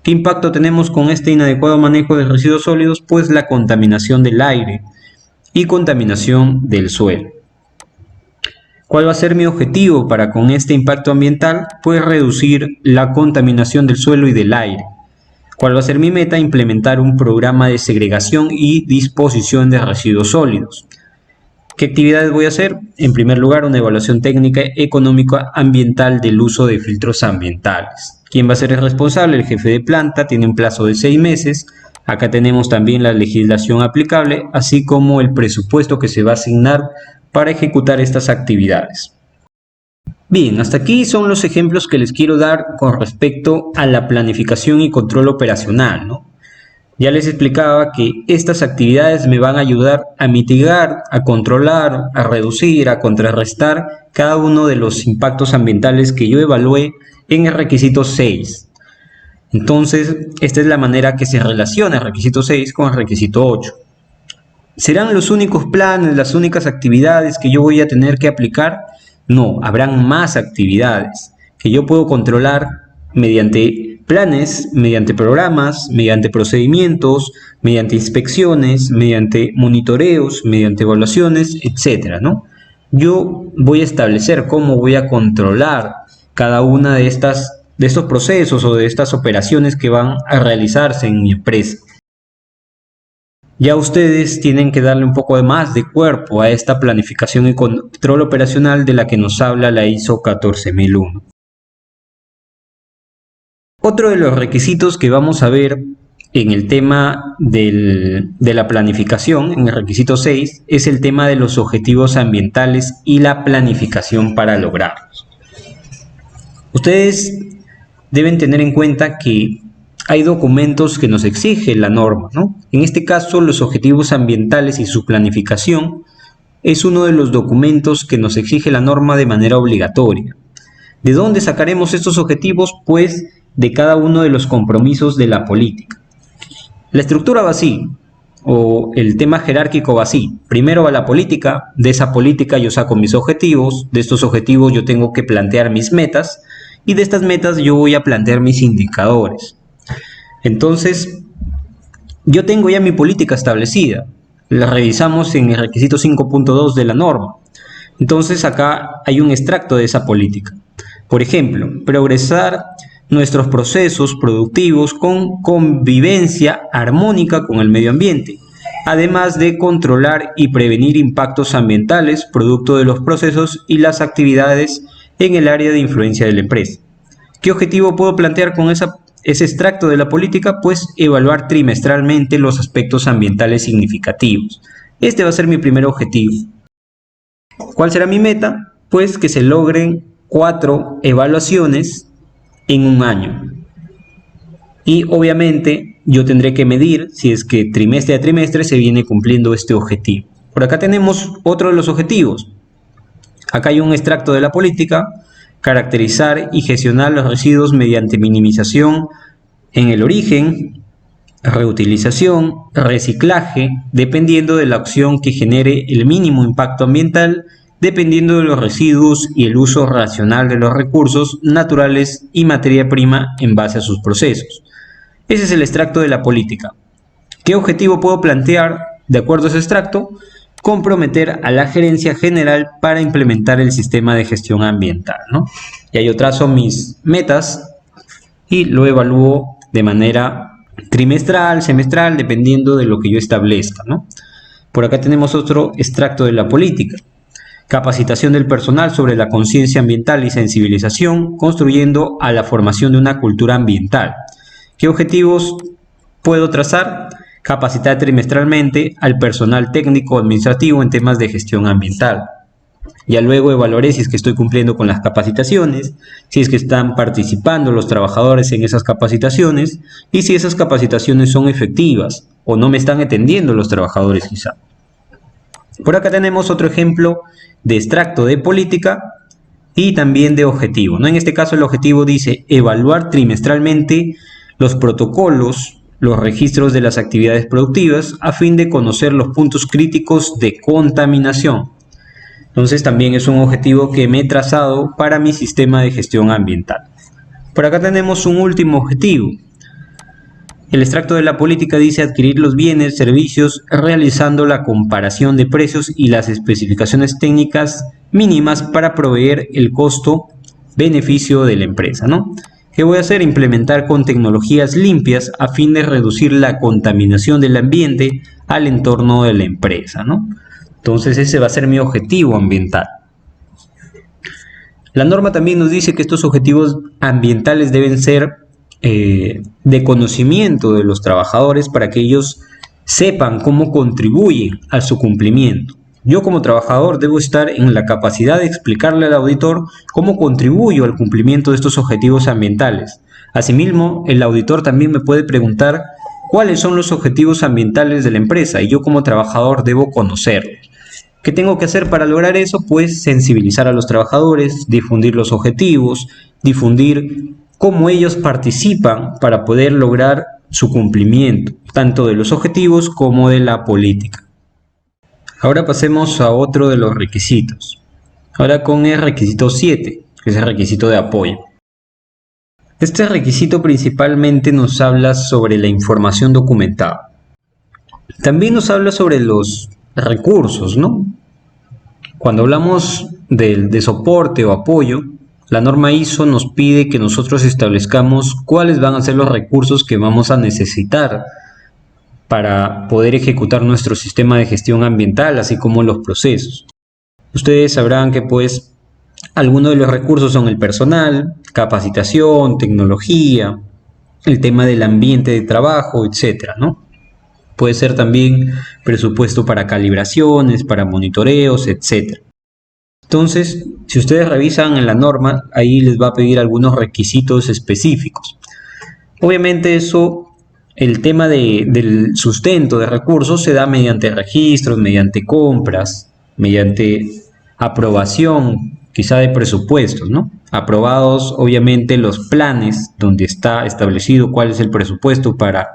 ¿Qué impacto tenemos con este inadecuado manejo de residuos sólidos? Pues la contaminación del aire y contaminación del suelo. ¿Cuál va a ser mi objetivo para con este impacto ambiental? Pues reducir la contaminación del suelo y del aire. ¿Cuál va a ser mi meta? Implementar un programa de segregación y disposición de residuos sólidos. ¿Qué actividades voy a hacer? En primer lugar, una evaluación técnica económica ambiental del uso de filtros ambientales. ¿Quién va a ser el responsable? El jefe de planta. Tiene un plazo de 6 meses. Acá tenemos también la legislación aplicable, así como el presupuesto que se va a asignar para ejecutar estas actividades. Bien, hasta aquí son los ejemplos que les quiero dar con respecto a la planificación y control operacional, ¿no? Ya les explicaba que estas actividades me van a ayudar a mitigar, a controlar, a reducir, a contrarrestar cada uno de los impactos ambientales que yo evalué en el requisito 6. Entonces, esta es la manera que se relaciona el requisito 6 con el requisito 8. ¿Serán los únicos planes, las únicas actividades que yo voy a tener que aplicar? No, habrán más actividades que yo puedo controlar mediante planes, mediante programas, mediante procedimientos, mediante inspecciones, mediante monitoreos, mediante evaluaciones, etcétera, ¿no? Yo voy a establecer cómo voy a controlar cada una de estos procesos o de estas operaciones que van a realizarse en mi empresa. Ya ustedes tienen que darle un poco más de cuerpo a esta planificación y control operacional de la que nos habla la ISO 14001. Otro de los requisitos que vamos a ver en el tema de la planificación, en el requisito 6, es el tema de los objetivos ambientales y la planificación para lograrlos. Ustedes deben tener en cuenta que hay documentos que nos exige la norma, ¿no? En este caso, los objetivos ambientales y su planificación es uno de los documentos que nos exige la norma de manera obligatoria. ¿De dónde sacaremos estos objetivos? Pues de cada uno de los compromisos de la política. La estructura va así, o el tema jerárquico va así. Primero va la política, de esa política yo saco mis objetivos, de estos objetivos yo tengo que plantear mis metas, y de estas metas yo voy a plantear mis indicadores. Entonces, yo tengo ya mi política establecida, la revisamos en el requisito 5.2 de la norma. Entonces acá hay un extracto de esa política. Por ejemplo, progresar nuestros procesos productivos con convivencia armónica con el medio ambiente, además de controlar y prevenir impactos ambientales producto de los procesos y las actividades en el área de influencia de la empresa. ¿Qué objetivo puedo plantear con ese extracto de la política? Pues evaluar trimestralmente los aspectos ambientales significativos. Este va a ser mi primer objetivo. ¿Cuál será mi meta? Pues que se logren 4 evaluaciones en un año. Y obviamente yo tendré que medir si es que trimestre a trimestre se viene cumpliendo este objetivo. Por acá tenemos otro de los objetivos. Acá hay un extracto de la política: caracterizar y gestionar los residuos mediante minimización en el origen, reutilización, reciclaje, dependiendo de la opción que genere el mínimo impacto ambiental, dependiendo de los residuos y el uso racional de los recursos naturales y materia prima en base a sus procesos. Ese es el extracto de la política. ¿Qué objetivo puedo plantear de acuerdo a ese extracto? Comprometer a la gerencia general para implementar el sistema de gestión ambiental, ¿no? Ya yo trazo mis metas y lo evalúo de manera trimestral, semestral, dependiendo de lo que yo establezca, ¿no? Por acá tenemos otro extracto de la política: capacitación del personal sobre la conciencia ambiental y sensibilización, construyendo a la formación de una cultura ambiental. ¿Qué objetivos puedo trazar? Capacitar trimestralmente al personal técnico administrativo en temas de gestión ambiental. Ya luego evaluaré si es que estoy cumpliendo con las capacitaciones, si es que están participando los trabajadores en esas capacitaciones y si esas capacitaciones son efectivas o no me están atendiendo los trabajadores quizá. Por acá tenemos otro ejemplo de extracto de política y también de objetivo, ¿no? En este caso el objetivo dice evaluar trimestralmente los protocolos, los registros de las actividades productivas a fin de conocer los puntos críticos de contaminación. Entonces también es un objetivo que me he trazado para mi sistema de gestión ambiental. Por acá tenemos un último objetivo. El extracto de la política dice adquirir los bienes, servicios, realizando la comparación de precios y las especificaciones técnicas mínimas para proveer el costo-beneficio de la empresa, ¿no? ¿Qué voy a hacer? Implementar con tecnologías limpias a fin de reducir la contaminación del ambiente al entorno de la empresa, ¿no? Entonces ese va a ser mi objetivo ambiental. La norma también nos dice que estos objetivos ambientales deben ser de conocimiento de los trabajadores para que ellos sepan cómo contribuyen a su cumplimiento. Yo como trabajador debo estar en la capacidad de explicarle al auditor cómo contribuyo al cumplimiento de estos objetivos ambientales. Asimismo, el auditor también me puede preguntar cuáles son los objetivos ambientales de la empresa y yo como trabajador debo conocerlos. ¿Qué tengo que hacer para lograr eso? Pues sensibilizar a los trabajadores, difundir los objetivos, difundir cómo ellos participan para poder lograr su cumplimiento, tanto de los objetivos como de la política. Ahora pasemos a otro de los requisitos. Ahora con el requisito 7, que es el requisito de apoyo. Este requisito principalmente nos habla sobre la información documentada. También nos habla sobre los recursos, ¿no? Cuando hablamos de soporte o apoyo, la norma ISO nos pide que nosotros establezcamos cuáles van a ser los recursos que vamos a necesitar para poder ejecutar nuestro sistema de gestión ambiental, así como los procesos. Ustedes sabrán que pues algunos de los recursos son el personal, capacitación, tecnología, el tema del ambiente de trabajo, etcétera, ¿no? Puede ser también presupuesto para calibraciones, para monitoreos, etcétera. Entonces, si ustedes revisan en la norma, ahí les va a pedir algunos requisitos específicos. Obviamente el tema del sustento de recursos se da mediante registros, mediante compras, mediante aprobación, quizá de presupuestos, ¿no? Aprobados, obviamente, los planes donde está establecido cuál es el presupuesto para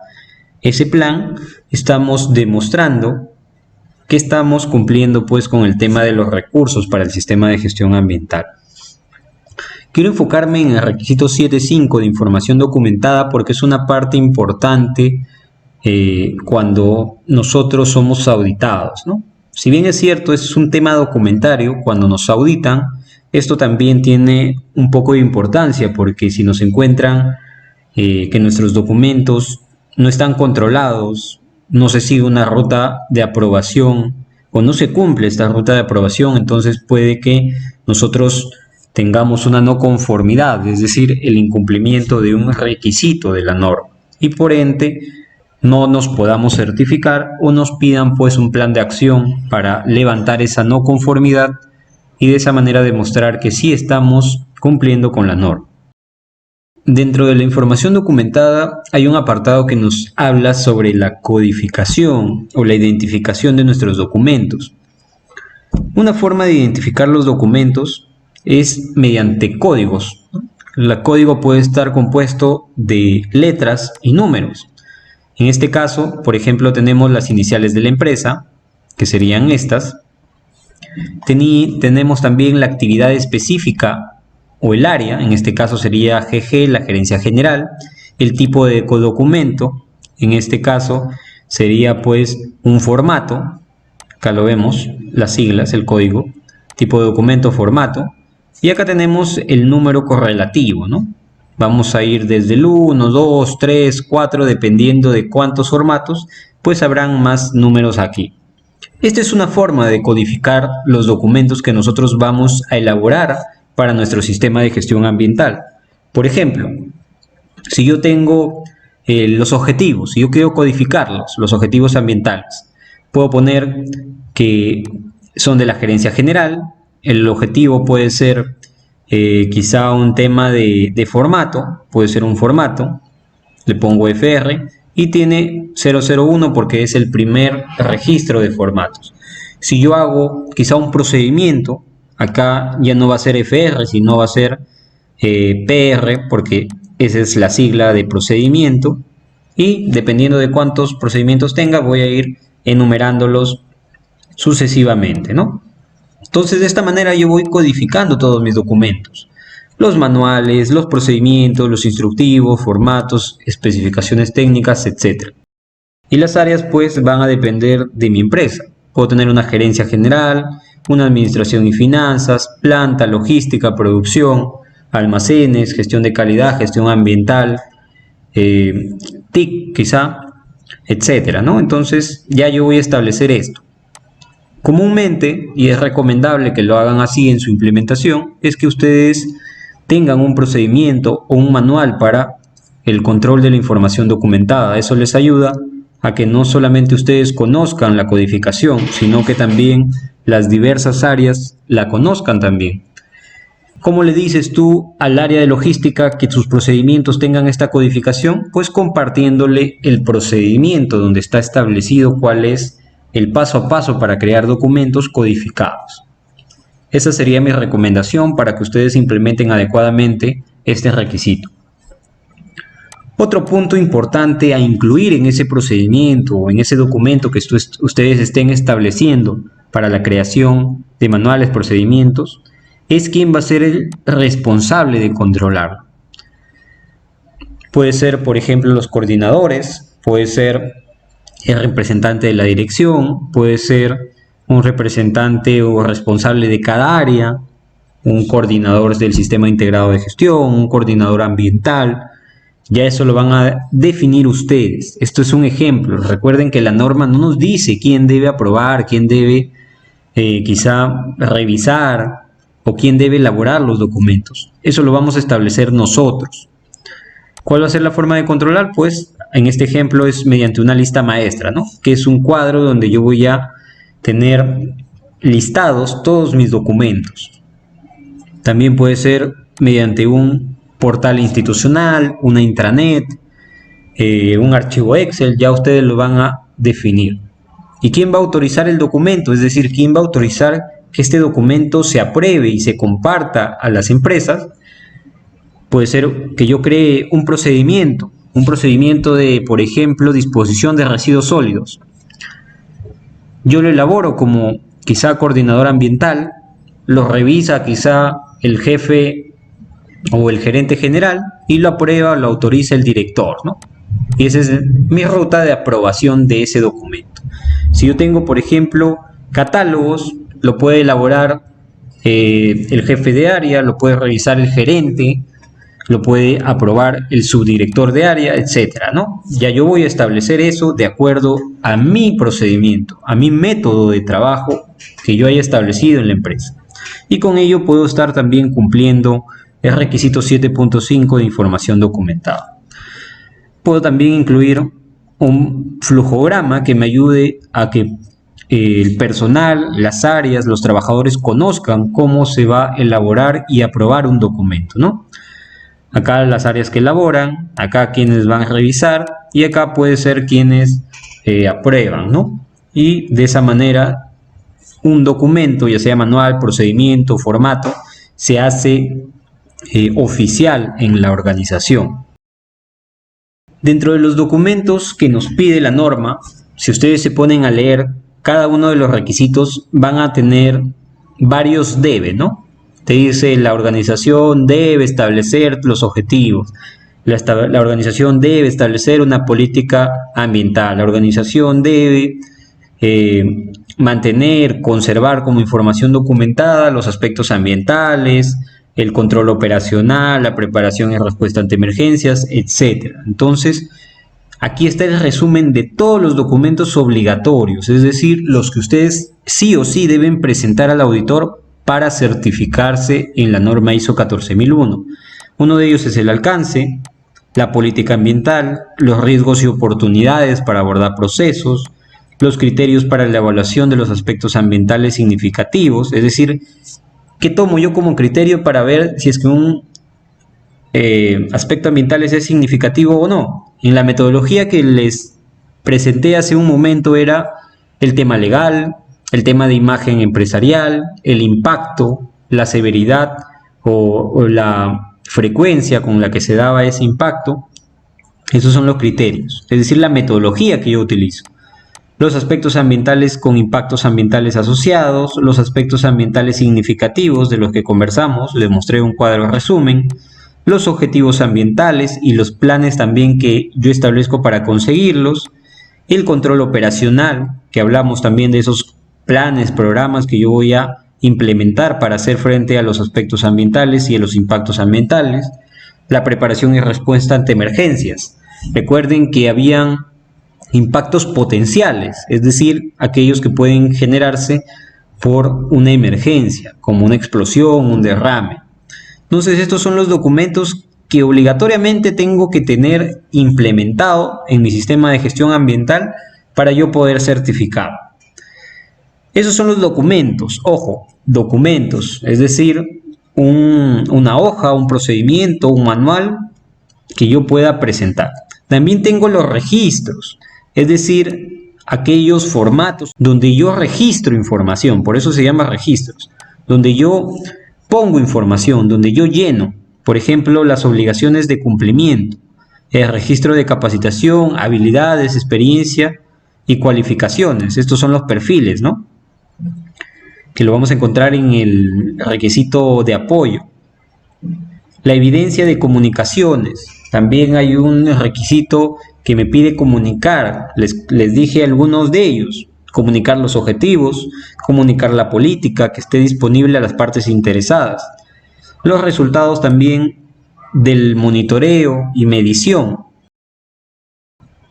ese plan, estamos demostrando que estamos cumpliendo pues con el tema de los recursos para el sistema de gestión ambiental. Quiero enfocarme en el requisito 7.5 de información documentada porque es una parte importante cuando nosotros somos auditados, ¿no? Si bien es cierto, es un tema documentario, cuando nos auditan, esto también tiene un poco de importancia porque si nos encuentran que nuestros documentos no están controlados, no se sigue una ruta de aprobación o no se cumple esta ruta de aprobación, entonces puede que nosotros tengamos una no conformidad, es decir, el incumplimiento de un requisito de la norma y por ende no nos podamos certificar o nos pidan pues un plan de acción para levantar esa no conformidad y de esa manera demostrar que sí estamos cumpliendo con la norma. Dentro de la información documentada hay un apartado que nos habla sobre la codificación o la identificación de nuestros documentos. Una forma de identificar los documentos es mediante códigos. El código puede estar compuesto de letras y números. En este caso, por ejemplo, tenemos las iniciales de la empresa, que serían estas. Tenemos también la actividad específica o el área, en este caso sería GG, la gerencia general, el tipo de documento, en este caso sería pues un formato, acá lo vemos, las siglas, el código, tipo de documento, formato, y acá tenemos el número correlativo, ¿no? Vamos a ir desde el 1, 2, 3, 4, dependiendo de cuántos formatos, pues habrán más números aquí. Esta es una forma de codificar los documentos que nosotros vamos a elaborar para nuestro sistema de gestión ambiental. Por ejemplo, si yo tengo los objetivos, si yo quiero codificarlos, los objetivos ambientales, puedo poner que son de la gerencia general, el objetivo puede ser quizá un tema de formato, puede ser un formato, le pongo FR y tiene 001 porque es el primer registro de formatos. Si yo hago quizá un procedimiento, acá ya no va a ser FR, sino va a ser PR, porque esa es la sigla de procedimiento. Y dependiendo de cuántos procedimientos tenga, voy a ir enumerándolos sucesivamente, ¿no? Entonces, de esta manera yo voy codificando todos mis documentos. Los manuales, los procedimientos, los instructivos, formatos, especificaciones técnicas, etc. Y las áreas, pues, van a depender de mi empresa. Puedo tener una gerencia general, una administración y finanzas, planta, logística, producción, almacenes, gestión de calidad, gestión ambiental, TIC quizá, etcétera, ¿no? Entonces ya yo voy a establecer esto. Comúnmente, y es recomendable que lo hagan así en su implementación, es que ustedes tengan un procedimiento o un manual para el control de la información documentada. Eso les ayuda a que no solamente ustedes conozcan la codificación, sino que también las diversas áreas la conozcan también. ¿Cómo le dices tú al área de logística que sus procedimientos tengan esta codificación? Pues compartiéndole el procedimiento donde está establecido cuál es el paso a paso para crear documentos codificados. Esa sería mi recomendación para que ustedes implementen adecuadamente este requisito. Otro punto importante a incluir en ese procedimiento o en ese documento que ustedes estén estableciendo para la creación de manuales, procedimientos, es quién va a ser el responsable de controlarlo. Puede ser, por ejemplo, los coordinadores, puede ser el representante de la dirección, puede ser un representante o responsable de cada área, un coordinador del sistema integrado de gestión, un coordinador ambiental. Ya eso lo van a definir ustedes. Esto es un ejemplo. Recuerden que la norma no nos dice quién debe aprobar, quién debe quizá revisar o quién debe elaborar los documentos. Eso lo vamos a establecer nosotros. ¿Cuál va a ser la forma de controlar? Pues en este ejemplo es mediante una lista maestra, ¿no? Que es un cuadro donde yo voy a tener listados todos mis documentos. También puede ser mediante un portal institucional, una intranet, un archivo Excel, ya ustedes lo van a definir. ¿Y quién va a autorizar el documento? Es decir, ¿quién va a autorizar que este documento se apruebe y se comparta a las empresas? Puede ser que yo cree un procedimiento de, por ejemplo, disposición de residuos sólidos. Yo lo elaboro como quizá coordinador ambiental, lo revisa quizá el jefe o el gerente general y lo aprueba o lo autoriza el director, ¿no? Y esa es mi ruta de aprobación de ese documento. Si yo tengo, por ejemplo, catálogos, lo puede elaborar el jefe de área, lo puede revisar el gerente, lo puede aprobar el subdirector de área, etcétera, ¿no? Ya yo voy a establecer eso de acuerdo a mi procedimiento, a mi método de trabajo que yo haya establecido en la empresa. Y con ello puedo estar también cumpliendo el requisito 7.5 de información documentada. Puedo también incluir un flujograma que me ayude a que el personal, las áreas, los trabajadores conozcan cómo se va a elaborar y aprobar un documento, ¿no? Acá las áreas que elaboran, acá quienes van a revisar y acá puede ser quienes aprueban, ¿no? Y de esa manera un documento, ya sea manual, procedimiento, formato, se hace oficial en la organización. Dentro de los documentos que nos pide la norma, si ustedes se ponen a leer, cada uno de los requisitos van a tener varios debe, ¿no? Te dice la organización debe establecer los objetivos, la organización debe establecer una política ambiental, la organización debe mantener, conservar como información documentada los aspectos ambientales, el control operacional, la preparación y respuesta ante emergencias, etc. Entonces, aquí está el resumen de todos los documentos obligatorios, es decir, los que ustedes sí o sí deben presentar al auditor para certificarse en la norma ISO 14001. Uno de ellos es el alcance, la política ambiental, los riesgos y oportunidades para abordar procesos, los criterios para la evaluación de los aspectos ambientales significativos, es decir, ¿qué tomo yo como criterio para ver si es que un aspecto ambiental es significativo o no? En la metodología que les presenté hace un momento era el tema legal, el tema de imagen empresarial, el impacto, la severidad o la frecuencia con la que se daba ese impacto. Esos son los criterios, es decir, la metodología que yo utilizo. Los aspectos ambientales con impactos ambientales asociados, los aspectos ambientales significativos de los que conversamos, les mostré un cuadro resumen, los objetivos ambientales y los planes también que yo establezco para conseguirlos, el control operacional, que hablamos también de esos planes, programas que yo voy a implementar para hacer frente a los aspectos ambientales y a los impactos ambientales, la preparación y respuesta ante emergencias. Recuerden que habían impactos potenciales, es decir, aquellos que pueden generarse por una emergencia, como una explosión, un derrame. Entonces, estos son los documentos que obligatoriamente tengo que tener implementado en mi sistema de gestión ambiental para yo poder certificar. Esos son los documentos, ojo, documentos, es decir, una hoja, un procedimiento, un manual que yo pueda presentar. También tengo los registros, es decir, aquellos formatos donde yo registro información, por eso se llama registros, donde yo pongo información, donde yo lleno, por ejemplo, las obligaciones de cumplimiento, el registro de capacitación, habilidades, experiencia y cualificaciones. Estos son los perfiles, ¿no? Que lo vamos a encontrar en el requisito de apoyo. La evidencia de comunicaciones. También hay un requisito que me pide comunicar. Les dije algunos de ellos. Comunicar los objetivos, comunicar la política que esté disponible a las partes interesadas. Los resultados también del monitoreo y medición.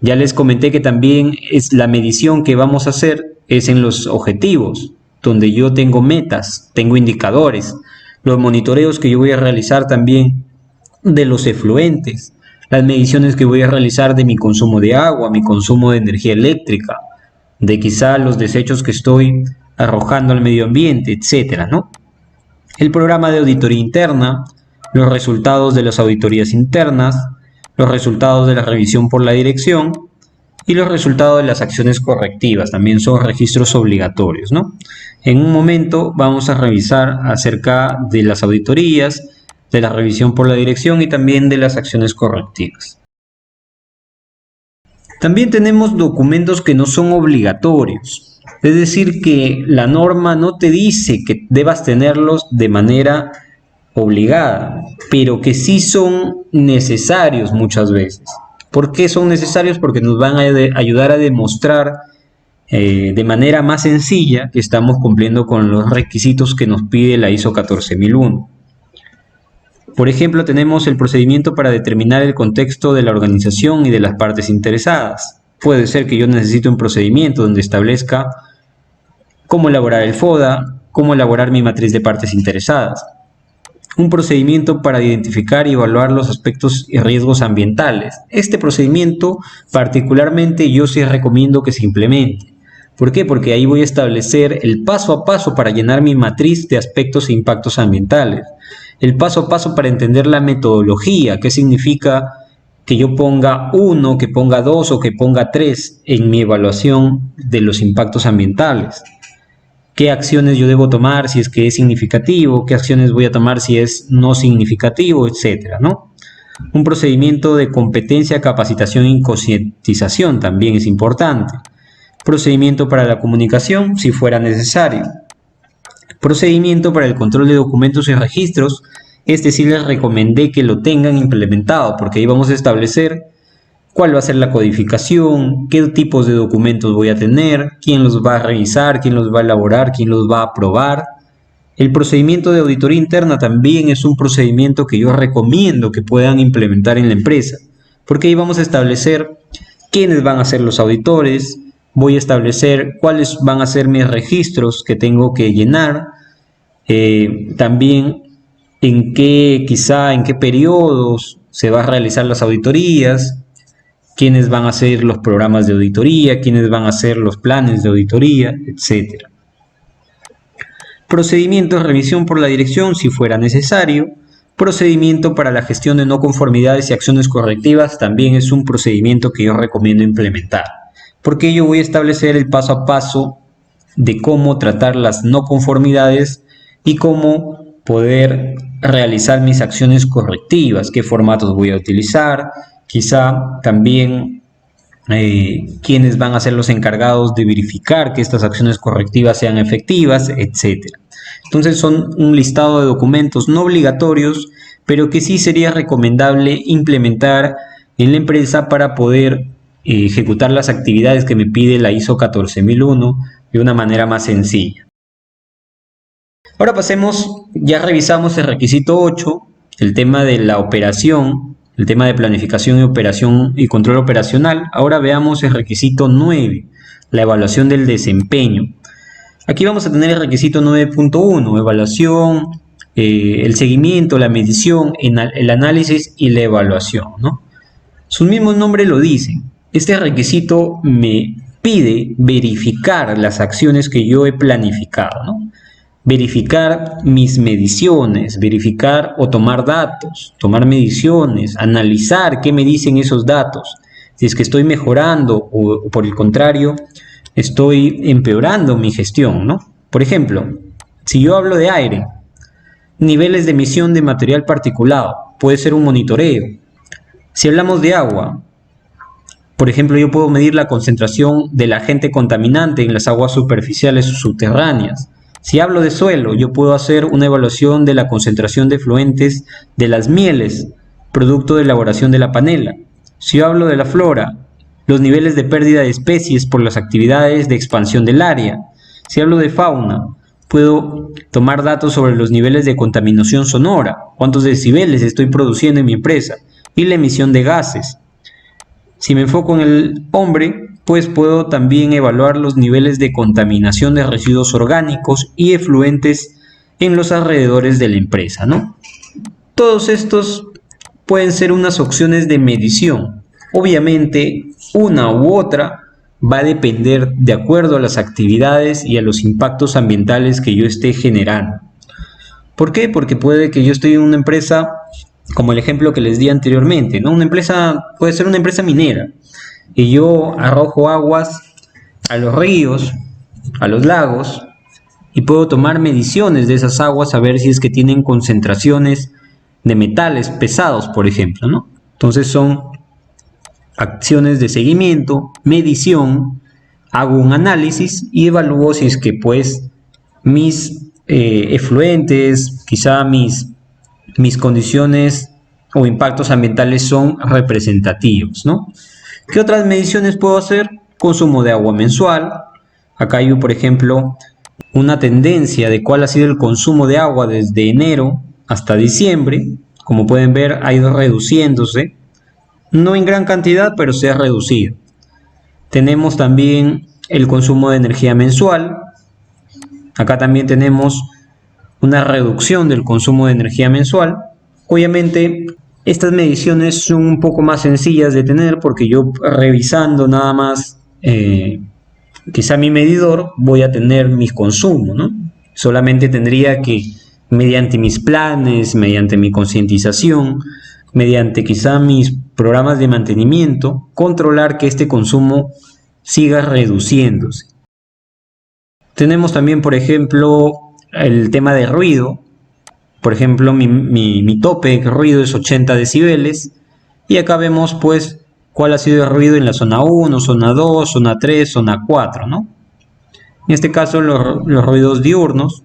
Ya les comenté que también es la medición que vamos a hacer es en los objetivos, donde yo tengo metas, tengo indicadores. Los monitoreos que yo voy a realizar también de los efluentes, las mediciones que voy a realizar de mi consumo de agua, mi consumo de energía eléctrica, de quizá los desechos que estoy arrojando al medio ambiente, etcétera, ¿no? El programa de auditoría interna, los resultados de las auditorías internas, los resultados de la revisión por la dirección y los resultados de las acciones correctivas, también son registros obligatorios, ¿no? En un momento vamos a revisar acerca de las auditorías, de la revisión por la dirección y también de las acciones correctivas. También tenemos documentos que no son obligatorios, es decir, que la norma no te dice que debas tenerlos de manera obligada, pero que sí son necesarios muchas veces. ¿Por qué son necesarios? Porque nos van a ayudar a demostrar de manera más sencilla que estamos cumpliendo con los requisitos que nos pide la ISO 14001. Por ejemplo, tenemos el procedimiento para determinar el contexto de la organización y de las partes interesadas. Puede ser que yo necesite un procedimiento donde establezca cómo elaborar el FODA, cómo elaborar mi matriz de partes interesadas. Un procedimiento para identificar y evaluar los aspectos y riesgos ambientales. Este procedimiento particularmente yo sí recomiendo que se implemente. ¿Por qué? Porque ahí voy a establecer el paso a paso para llenar mi matriz de aspectos e impactos ambientales. El paso a paso para entender la metodología, qué significa que yo ponga 1, que ponga 2 o que ponga 3 en mi evaluación de los impactos ambientales. ¿Qué acciones yo debo tomar si es que es significativo? ¿Qué acciones voy a tomar si es no significativo? Etcétera, ¿no? Un procedimiento de competencia, capacitación y concientización también es importante. Procedimiento para la comunicación, si fuera necesario. Procedimiento para el control de documentos y registros. Este sí les recomendé que lo tengan implementado, porque ahí vamos a establecer cuál va a ser la codificación, qué tipos de documentos voy a tener, quién los va a revisar, quién los va a elaborar, quién los va a aprobar. El procedimiento de auditoría interna también es un procedimiento que yo recomiendo que puedan implementar en la empresa, porque ahí vamos a establecer quiénes van a ser los auditores, voy a establecer cuáles van a ser mis registros que tengo que llenar, también en qué periodos se van a realizar las auditorías, quiénes van a hacer los programas de auditoría, quiénes van a hacer los planes de auditoría, etc. Procedimiento de revisión por la dirección, si fuera necesario. Procedimiento para la gestión de no conformidades y acciones correctivas, también es un procedimiento que yo recomiendo implementar, porque yo voy a establecer el paso a paso de cómo tratar las no conformidades y cómo poder realizar mis acciones correctivas, qué formatos voy a utilizar, quizá también quiénes van a ser los encargados de verificar que estas acciones correctivas sean efectivas, etc. Entonces son un listado de documentos no obligatorios, pero que sí sería recomendable implementar en la empresa para poder ejecutar las actividades que me pide la ISO 14001 de una manera más sencilla. Ahora pasemos, ya revisamos el requisito 8, el tema de la operación, el tema de planificación y operación y control operacional. Ahora veamos el requisito 9, la evaluación del desempeño. Aquí vamos a tener el requisito 9.1, evaluación el seguimiento, la medición, el análisis y la evaluación, ¿no? Sus mismos nombres lo dicen. Este requisito me pide verificar las acciones que yo he planificado, ¿no? Verificar mis mediciones, verificar o tomar datos, tomar mediciones, analizar qué me dicen esos datos, si es que estoy mejorando o por el contrario, estoy empeorando mi gestión, ¿no? Por ejemplo, si yo hablo de aire, niveles de emisión de material particulado, puede ser un monitoreo. Si hablamos de agua, por ejemplo, yo puedo medir la concentración del agente contaminante en las aguas superficiales o subterráneas. Si hablo de suelo, yo puedo hacer una evaluación de la concentración de efluentes de las mieles, producto de elaboración de la panela. Si yo hablo de la flora, los niveles de pérdida de especies por las actividades de expansión del área. Si hablo de fauna, puedo tomar datos sobre los niveles de contaminación sonora, cuántos decibeles estoy produciendo en mi empresa, y la emisión de gases. Si me enfoco en el hombre, pues puedo también evaluar los niveles de contaminación de residuos orgánicos y efluentes en los alrededores de la empresa, ¿no? Todos estos pueden ser unas opciones de medición. Obviamente, una u otra va a depender de acuerdo a las actividades y a los impactos ambientales que yo esté generando. ¿Por qué? Porque puede que yo esté en una empresa, como el ejemplo que les di anteriormente, ¿no? Una empresa, puede ser una empresa minera, y yo arrojo aguas a los ríos, a los lagos, y puedo tomar mediciones de esas aguas a ver si es que tienen concentraciones de metales pesados, por ejemplo, ¿no? Entonces son acciones de seguimiento, medición, hago un análisis y evalúo si es que pues mis efluentes, quizá mis condiciones o impactos ambientales son representativos, ¿no? ¿Qué otras mediciones puedo hacer? Consumo de agua mensual. Acá hay, por ejemplo, una tendencia de cuál ha sido el consumo de agua desde enero hasta diciembre. Como pueden ver, ha ido reduciéndose. No en gran cantidad, pero se ha reducido. Tenemos también el consumo de energía mensual. Acá también tenemos una reducción del consumo de energía mensual. Obviamente, estas mediciones son un poco más sencillas de tener porque yo revisando nada más quizá mi medidor voy a tener mis consumos, ¿no? Solamente tendría que, mediante mis planes, mediante mi concientización, mediante quizá mis programas de mantenimiento, controlar que este consumo siga reduciéndose. Tenemos también, por ejemplo, el tema de ruido. Por ejemplo, mi tope de ruido es 80 decibeles y acá vemos pues cuál ha sido el ruido en la zona 1, zona 2, zona 3, zona 4, ¿no? En este caso los ruidos diurnos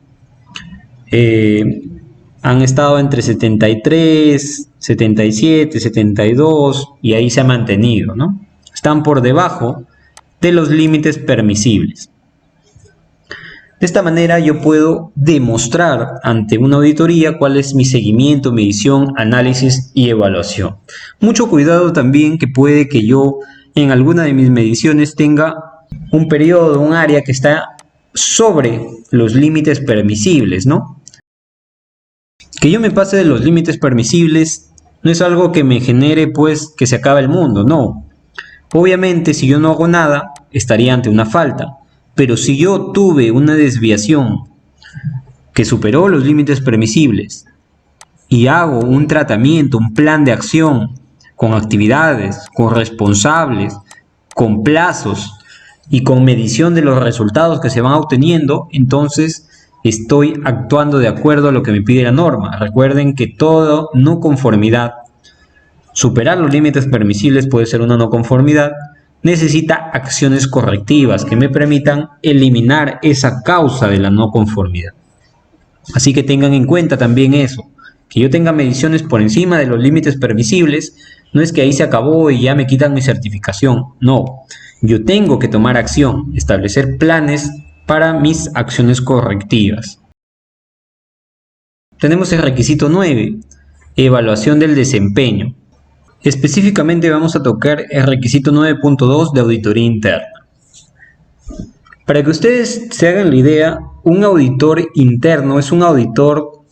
han estado entre 73, 77, 72 y ahí se ha mantenido, ¿no? Están por debajo de los límites permisibles. De esta manera yo puedo demostrar ante una auditoría cuál es mi seguimiento, medición, análisis y evaluación. Mucho cuidado también que puede que yo en alguna de mis mediciones tenga un periodo, un área que está sobre los límites permisibles, ¿no? Que yo me pase de los límites permisibles no es algo que me genere pues que se acabe el mundo, no. Obviamente si yo no hago nada estaría ante una falta. Pero si yo tuve una desviación que superó los límites permisibles y hago un tratamiento, un plan de acción con actividades, con responsables, con plazos y con medición de los resultados que se van obteniendo, entonces estoy actuando de acuerdo a lo que me pide la norma. Recuerden que toda no conformidad, superar los límites permisibles puede ser una no conformidad, necesita acciones correctivas que me permitan eliminar esa causa de la no conformidad. Así que tengan en cuenta también eso, que yo tenga mediciones por encima de los límites permisibles, no es que ahí se acabó y ya me quitan mi certificación, no. Yo tengo que tomar acción, establecer planes para mis acciones correctivas. Tenemos el requisito 9, evaluación del desempeño. Específicamente vamos a tocar el requisito 9.2 de auditoría interna. Para que ustedes se hagan la idea, un auditor interno es un auditor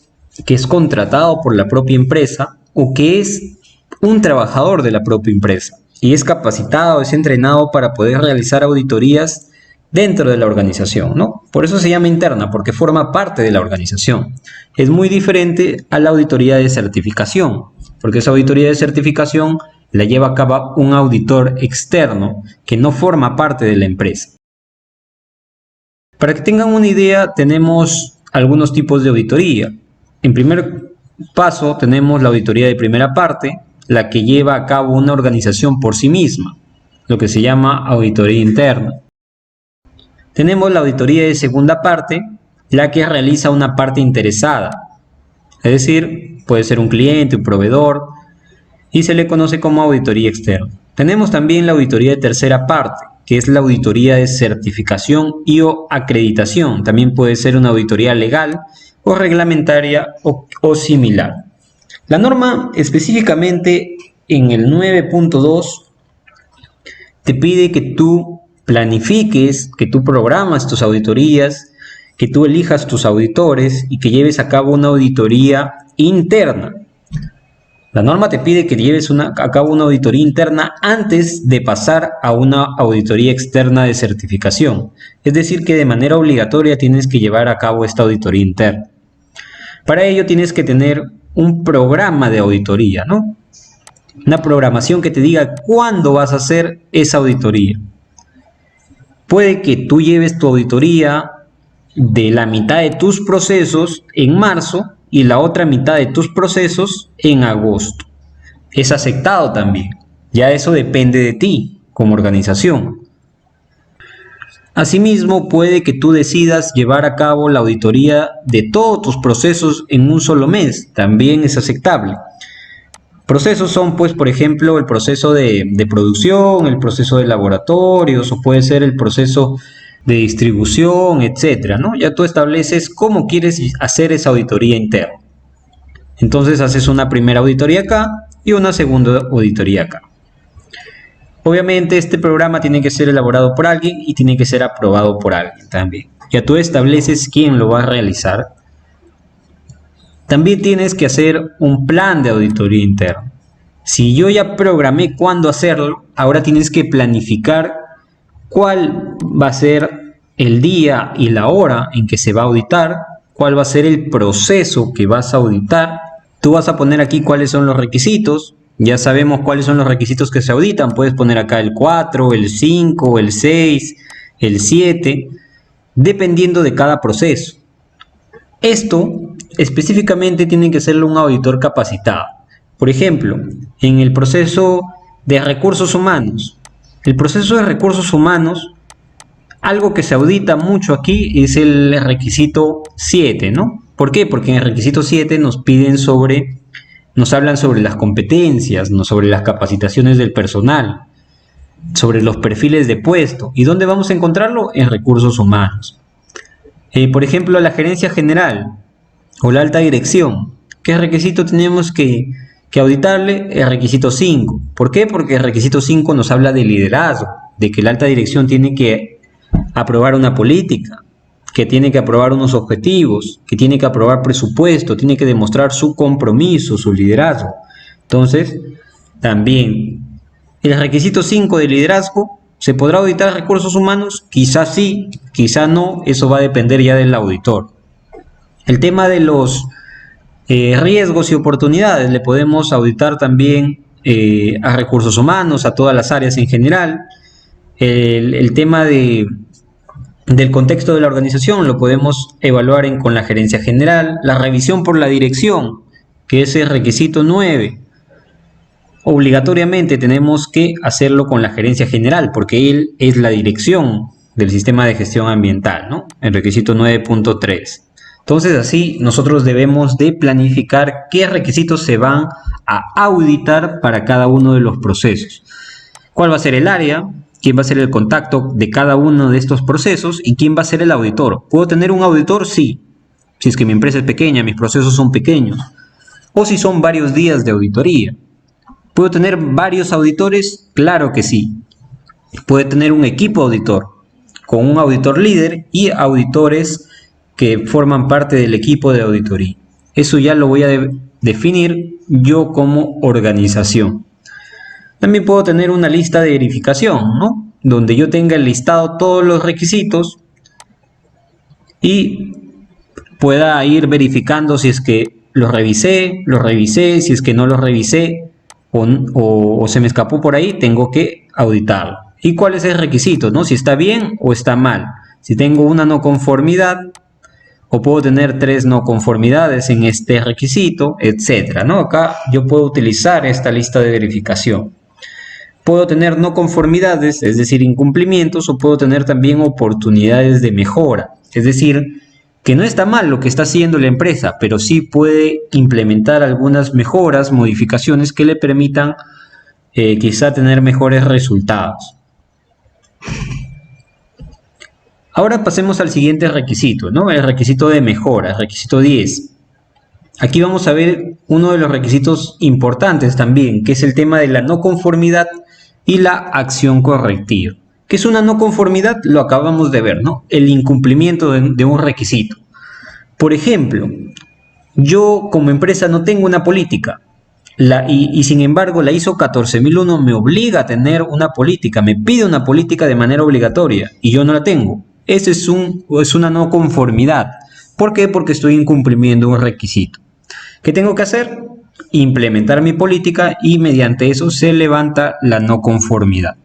que es contratado por la propia empresa o que es un trabajador de la propia empresa y es capacitado, es entrenado para poder realizar auditorías dentro de la organización, ¿no? Por eso se llama interna, porque forma parte de la organización. Es muy diferente a la auditoría de certificación, porque esa auditoría de certificación la lleva a cabo un auditor externo que no forma parte de la empresa. Para que tengan una idea, tenemos algunos tipos de auditoría. En primer paso tenemos la auditoría de primera parte, la que lleva a cabo una organización por sí misma, lo que se llama auditoría interna. Tenemos la auditoría de segunda parte, la que realiza una parte interesada, es decir, puede ser un cliente, un proveedor, y se le conoce como auditoría externa. Tenemos también la auditoría de tercera parte, que es la auditoría de certificación y o acreditación. También puede ser una auditoría legal o reglamentaria o similar. La norma específicamente en el 9.2 te pide que tú planifiques, que tú programas tus auditorías, que tú elijas tus auditores y que lleves a cabo una auditoría interna. La norma te pide que lleves a cabo una auditoría interna antes de pasar a una auditoría externa de certificación. Es decir, que de manera obligatoria tienes que llevar a cabo esta auditoría interna. Para ello tienes que tener un programa de auditoría, ¿no? Una programación que te diga cuándo vas a hacer esa auditoría. Puede que tú lleves tu auditoría de la mitad de tus procesos en marzo y la otra mitad de tus procesos en agosto. Es aceptado también. Ya eso depende de ti como organización. Asimismo, puede que tú decidas llevar a cabo la auditoría de todos tus procesos en un solo mes. También es aceptable. Procesos son, pues, por ejemplo, el proceso de producción, el proceso de laboratorios, o puede ser el proceso de distribución, etcétera, ¿no? Ya tú estableces cómo quieres hacer esa auditoría interna. Entonces haces una primera auditoría acá y una segunda auditoría acá. Obviamente este programa tiene que ser elaborado por alguien y tiene que ser aprobado por alguien también. Ya tú estableces quién lo va a realizar. También tienes que hacer un plan de auditoría interna. Si yo ya programé cuándo hacerlo, ahora tienes que planificar cuál va a ser el día y la hora en que se va a auditar, cuál va a ser el proceso que vas a auditar. Tú vas a poner aquí cuáles son los requisitos. Ya sabemos cuáles son los requisitos que se auditan. Puedes poner acá el 4, el 5, el 6, el 7, dependiendo de cada proceso. Esto específicamente tiene que hacerlo un auditor capacitado. Por ejemplo, en el proceso de recursos humanos. El proceso de recursos humanos, algo que se audita mucho aquí es el requisito 7, ¿no? ¿Por qué? Porque en el requisito 7 nos hablan sobre las competencias, sobre las capacitaciones del personal, sobre los perfiles de puesto. ¿Y dónde vamos a encontrarlo? En recursos humanos. Por ejemplo, la gerencia general o la alta dirección. ¿Qué requisito tenemos que auditarle? El requisito 5. ¿Por qué? Porque el requisito 5 nos habla de liderazgo, de que la alta dirección tiene que aprobar una política, que tiene que aprobar unos objetivos, que tiene que aprobar presupuesto, tiene que demostrar su compromiso, su liderazgo. Entonces, también el requisito 5 de liderazgo, ¿se podrá auditar recursos humanos? Quizás sí, quizás no, eso va a depender ya del auditor. El tema de los riesgos y oportunidades le podemos auditar también a recursos humanos, a todas las áreas en general. El tema del contexto de la organización lo podemos evaluar con la gerencia general. La revisión por la dirección, que es el requisito 9. Obligatoriamente tenemos que hacerlo con la gerencia general, porque él es la dirección del sistema de gestión ambiental, ¿no? El requisito 9.3. Entonces así nosotros debemos de planificar qué requisitos se van a auditar para cada uno de los procesos. ¿Cuál va a ser el área? ¿Quién va a ser el contacto de cada uno de estos procesos? ¿Y quién va a ser el auditor? ¿Puedo tener un auditor? Sí. Si es que mi empresa es pequeña, mis procesos son pequeños. O si son varios días de auditoría. ¿Puedo tener varios auditores? Claro que sí. Puede tener un equipo auditor, con un auditor líder y auditores que forman parte del equipo de auditoría. Eso ya lo voy a definir yo como organización. También puedo tener una lista de verificación, ¿no? Donde yo tenga listado todos los requisitos y pueda ir verificando si es que los revisé, si es que no los revisé o se me escapó por ahí, tengo que auditarlo. ¿Y cuál es el requisito, no? Si está bien o está mal. Si tengo una no conformidad o puedo tener 3 no conformidades en este requisito, etcétera, ¿no? Acá yo puedo utilizar esta lista de verificación. Puedo tener no conformidades, es decir, incumplimientos, o puedo tener también oportunidades de mejora. Es decir, que no está mal lo que está haciendo la empresa, pero sí puede implementar algunas mejoras, modificaciones que le permitan quizá tener mejores resultados. Ahora pasemos al siguiente requisito, ¿no? El requisito de mejora, el requisito 10. Aquí vamos a ver uno de los requisitos importantes también, que es el tema de la no conformidad y la acción correctiva. ¿Qué es una no conformidad? Lo acabamos de ver, ¿no? El incumplimiento de un requisito. Por ejemplo, yo como empresa no tengo una política y sin embargo la ISO 14001 me obliga a tener una política, me pide una política de manera obligatoria y yo no la tengo. Eso es una no conformidad. ¿Por qué? Porque estoy incumpliendo un requisito. ¿Qué tengo que hacer? Implementar mi política y mediante eso se levanta la no conformidad.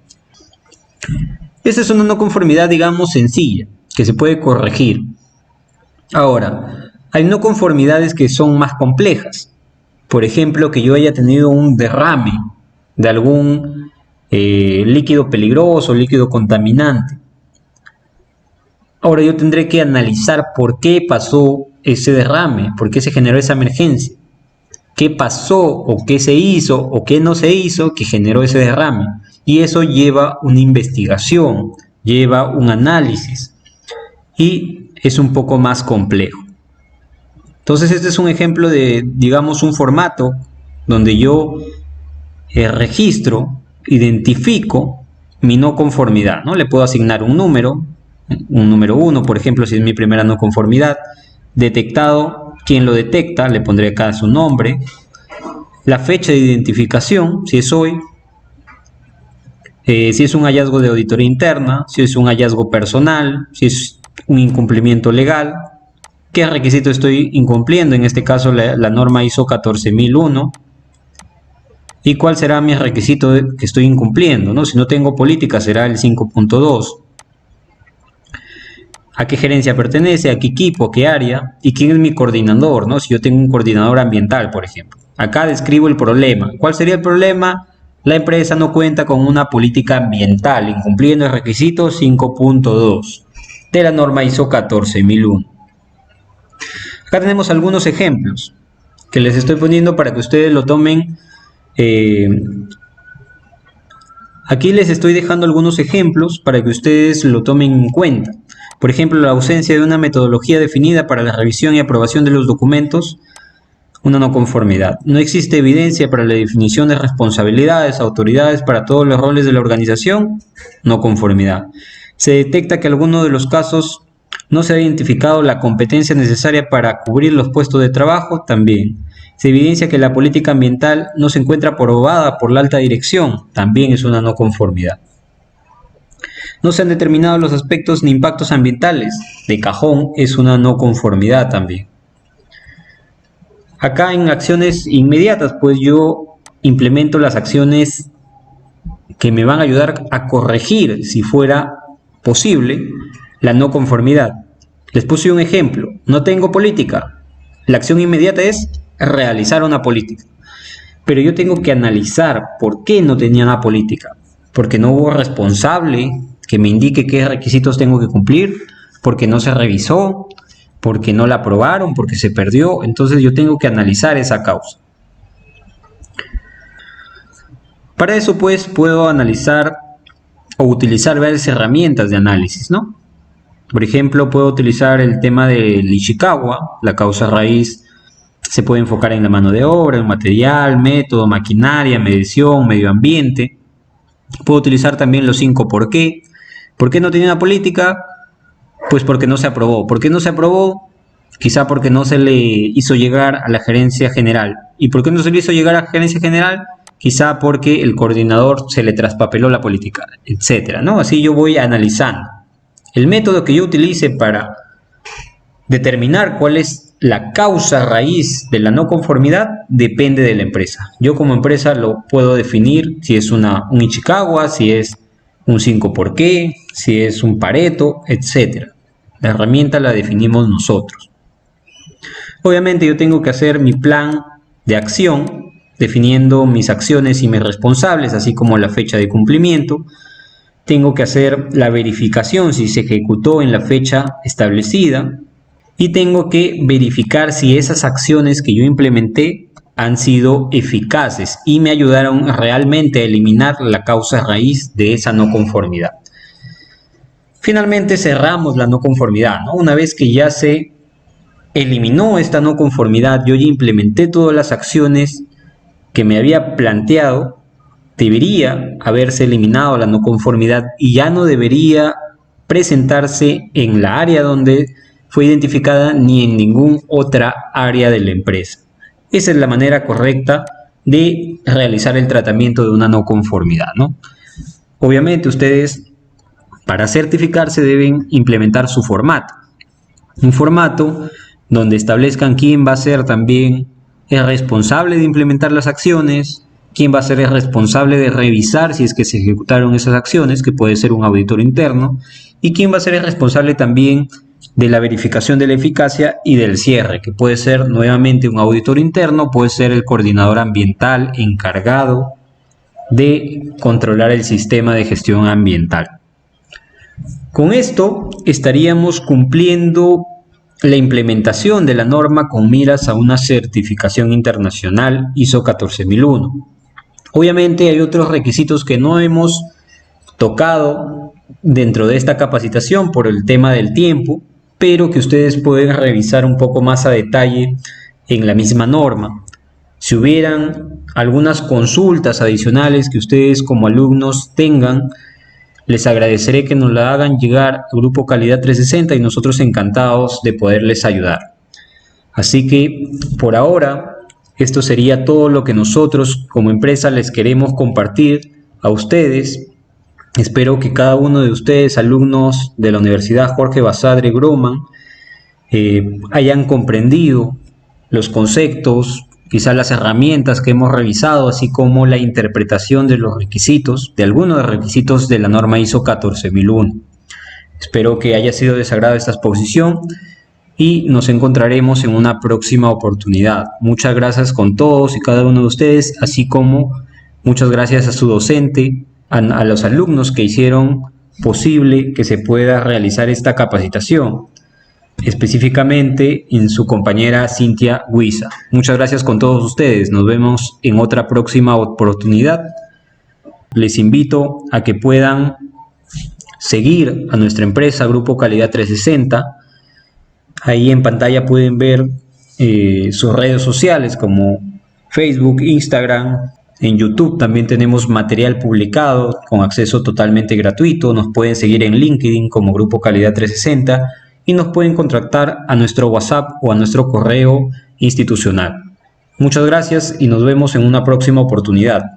Esta es una no conformidad, digamos, sencilla, que se puede corregir. Ahora, hay no conformidades que son más complejas. Por ejemplo, que yo haya tenido un derrame de algún líquido peligroso, líquido contaminante. Ahora yo tendré que analizar por qué pasó ese derrame, por qué se generó esa emergencia, qué pasó o qué se hizo o qué no se hizo que generó ese derrame. Y eso lleva una investigación, lleva un análisis y es un poco más complejo. Entonces este es un ejemplo de, digamos, un formato donde yo registro, identifico mi no conformidad, ¿no? Le puedo asignar un número 1, por ejemplo, si es mi primera no conformidad. Detectado, quien lo detecta, le pondré acá su nombre. La fecha de identificación, si es hoy. Si es un hallazgo de auditoría interna, si es un hallazgo personal, si es un incumplimiento legal. ¿Qué requisito estoy incumpliendo? En este caso la norma ISO 14001. ¿Y cuál será mi requisito que estoy incumpliendo, ¿no? Si no tengo política será el 5.2. ¿A qué gerencia pertenece? ¿A qué equipo? ¿A qué área? ¿Y quién es mi coordinador, ¿no? Si yo tengo un coordinador ambiental, por ejemplo. Acá describo el problema. ¿Cuál sería el problema? La empresa no cuenta con una política ambiental, incumpliendo el requisito 5.2 de la norma ISO 14001. Acá tenemos algunos ejemplos que les estoy poniendo para que ustedes lo tomen. Aquí les estoy dejando algunos ejemplos para que ustedes lo tomen en cuenta. Por ejemplo, la ausencia de una metodología definida para la revisión y aprobación de los documentos, una no conformidad. No existe evidencia para la definición de responsabilidades, autoridades para todos los roles de la organización, no conformidad. Se detecta que en algunos de los casos no se ha identificado la competencia necesaria para cubrir los puestos de trabajo, también. Se evidencia que la política ambiental no se encuentra aprobada por la alta dirección, también es una no conformidad. No se han determinado los aspectos ni impactos ambientales, de cajón es una no conformidad también. Acá en acciones inmediatas, pues yo implemento las acciones que me van a ayudar a corregir, si fuera posible, la no conformidad. Les puse un ejemplo, no tengo política. La acción inmediata es realizar una política. Pero yo tengo que analizar por qué no tenía una política. Porque no hubo responsable que me indique qué requisitos tengo que cumplir, porque no se revisó, porque no la aprobaron, porque se perdió. Entonces yo tengo que analizar esa causa. Para eso pues puedo analizar o utilizar varias herramientas de análisis, ¿no? Por ejemplo, puedo utilizar el tema del Ishikawa, la causa raíz. Se puede enfocar en la mano de obra, en material, método, maquinaria, medición, medio ambiente. Puedo utilizar también los 5 por qué. ¿Por qué no tenía una política? Pues porque no se aprobó. ¿Por qué no se aprobó? quizá porque no se le hizo llegar a la gerencia general. ¿Y por qué no se le hizo llegar a la gerencia general? Quizá porque el coordinador se le traspapeló la política, etcétera, ¿no? Así yo voy analizando. El método que yo utilice para determinar cuál es la causa raíz de la no conformidad depende de la empresa. Yo como empresa lo puedo definir si es un Ichikawa, si es un 5 por qué, si es un Pareto, etc. La herramienta la definimos nosotros. Obviamente yo tengo que hacer mi plan de acción, definiendo mis acciones y mis responsables, así como la fecha de cumplimiento. Tengo que hacer la verificación si se ejecutó en la fecha establecida. Y tengo que verificar si esas acciones que yo implementé han sido eficaces y me ayudaron realmente a eliminar la causa raíz de esa no conformidad. Finalmente cerramos la no conformidad, ¿no? Una vez que ya se eliminó esta no conformidad, yo ya implementé todas las acciones que me había planteado, debería haberse eliminado la no conformidad y ya no debería presentarse en la área donde fue identificada ni en ninguna otra área de la empresa. Esa es la manera correcta de realizar el tratamiento de una no conformidad, ¿no? Obviamente ustedes para certificarse deben implementar su formato. Un formato donde establezcan quién va a ser también el responsable de implementar las acciones, quién va a ser el responsable de revisar si es que se ejecutaron esas acciones, que puede ser un auditor interno, y quién va a ser el responsable también de la verificación de la eficacia y del cierre, que puede ser nuevamente un auditor interno, puede ser el coordinador ambiental encargado de controlar el sistema de gestión ambiental. Con esto estaríamos cumpliendo la implementación de la norma con miras a una certificación internacional ISO 14001. Obviamente hay otros requisitos que no hemos tocado dentro de esta capacitación por el tema del tiempo, pero que ustedes pueden revisar un poco más a detalle en la misma norma. Si hubieran algunas consultas adicionales que ustedes como alumnos tengan, les agradeceré que nos la hagan llegar al Grupo Calidad 360 y nosotros encantados de poderles ayudar. Así que por ahora, esto sería todo lo que nosotros como empresa les queremos compartir a ustedes. Espero que cada uno de ustedes, alumnos de la Universidad Jorge Basadre Groman, hayan comprendido los conceptos, quizás las herramientas que hemos revisado, así como la interpretación de los requisitos, de algunos de los requisitos de la norma ISO 14001. Espero que haya sido de su agrado esta exposición y nos encontraremos en una próxima oportunidad. Muchas gracias con todos y cada uno de ustedes, así como muchas gracias a su docente, a los alumnos que hicieron posible que se pueda realizar esta capacitación, específicamente en su compañera Cintia Huiza. Muchas gracias con todos ustedes. Nos vemos en otra próxima oportunidad. Les invito a que puedan seguir a nuestra empresa Grupo Calidad 360. Ahí en pantalla pueden ver sus redes sociales como Facebook, Instagram. En YouTube también tenemos material publicado con acceso totalmente gratuito. Nos pueden seguir en LinkedIn como Grupo Calidad 360 y nos pueden contactar a nuestro WhatsApp o a nuestro correo institucional. Muchas gracias y nos vemos en una próxima oportunidad.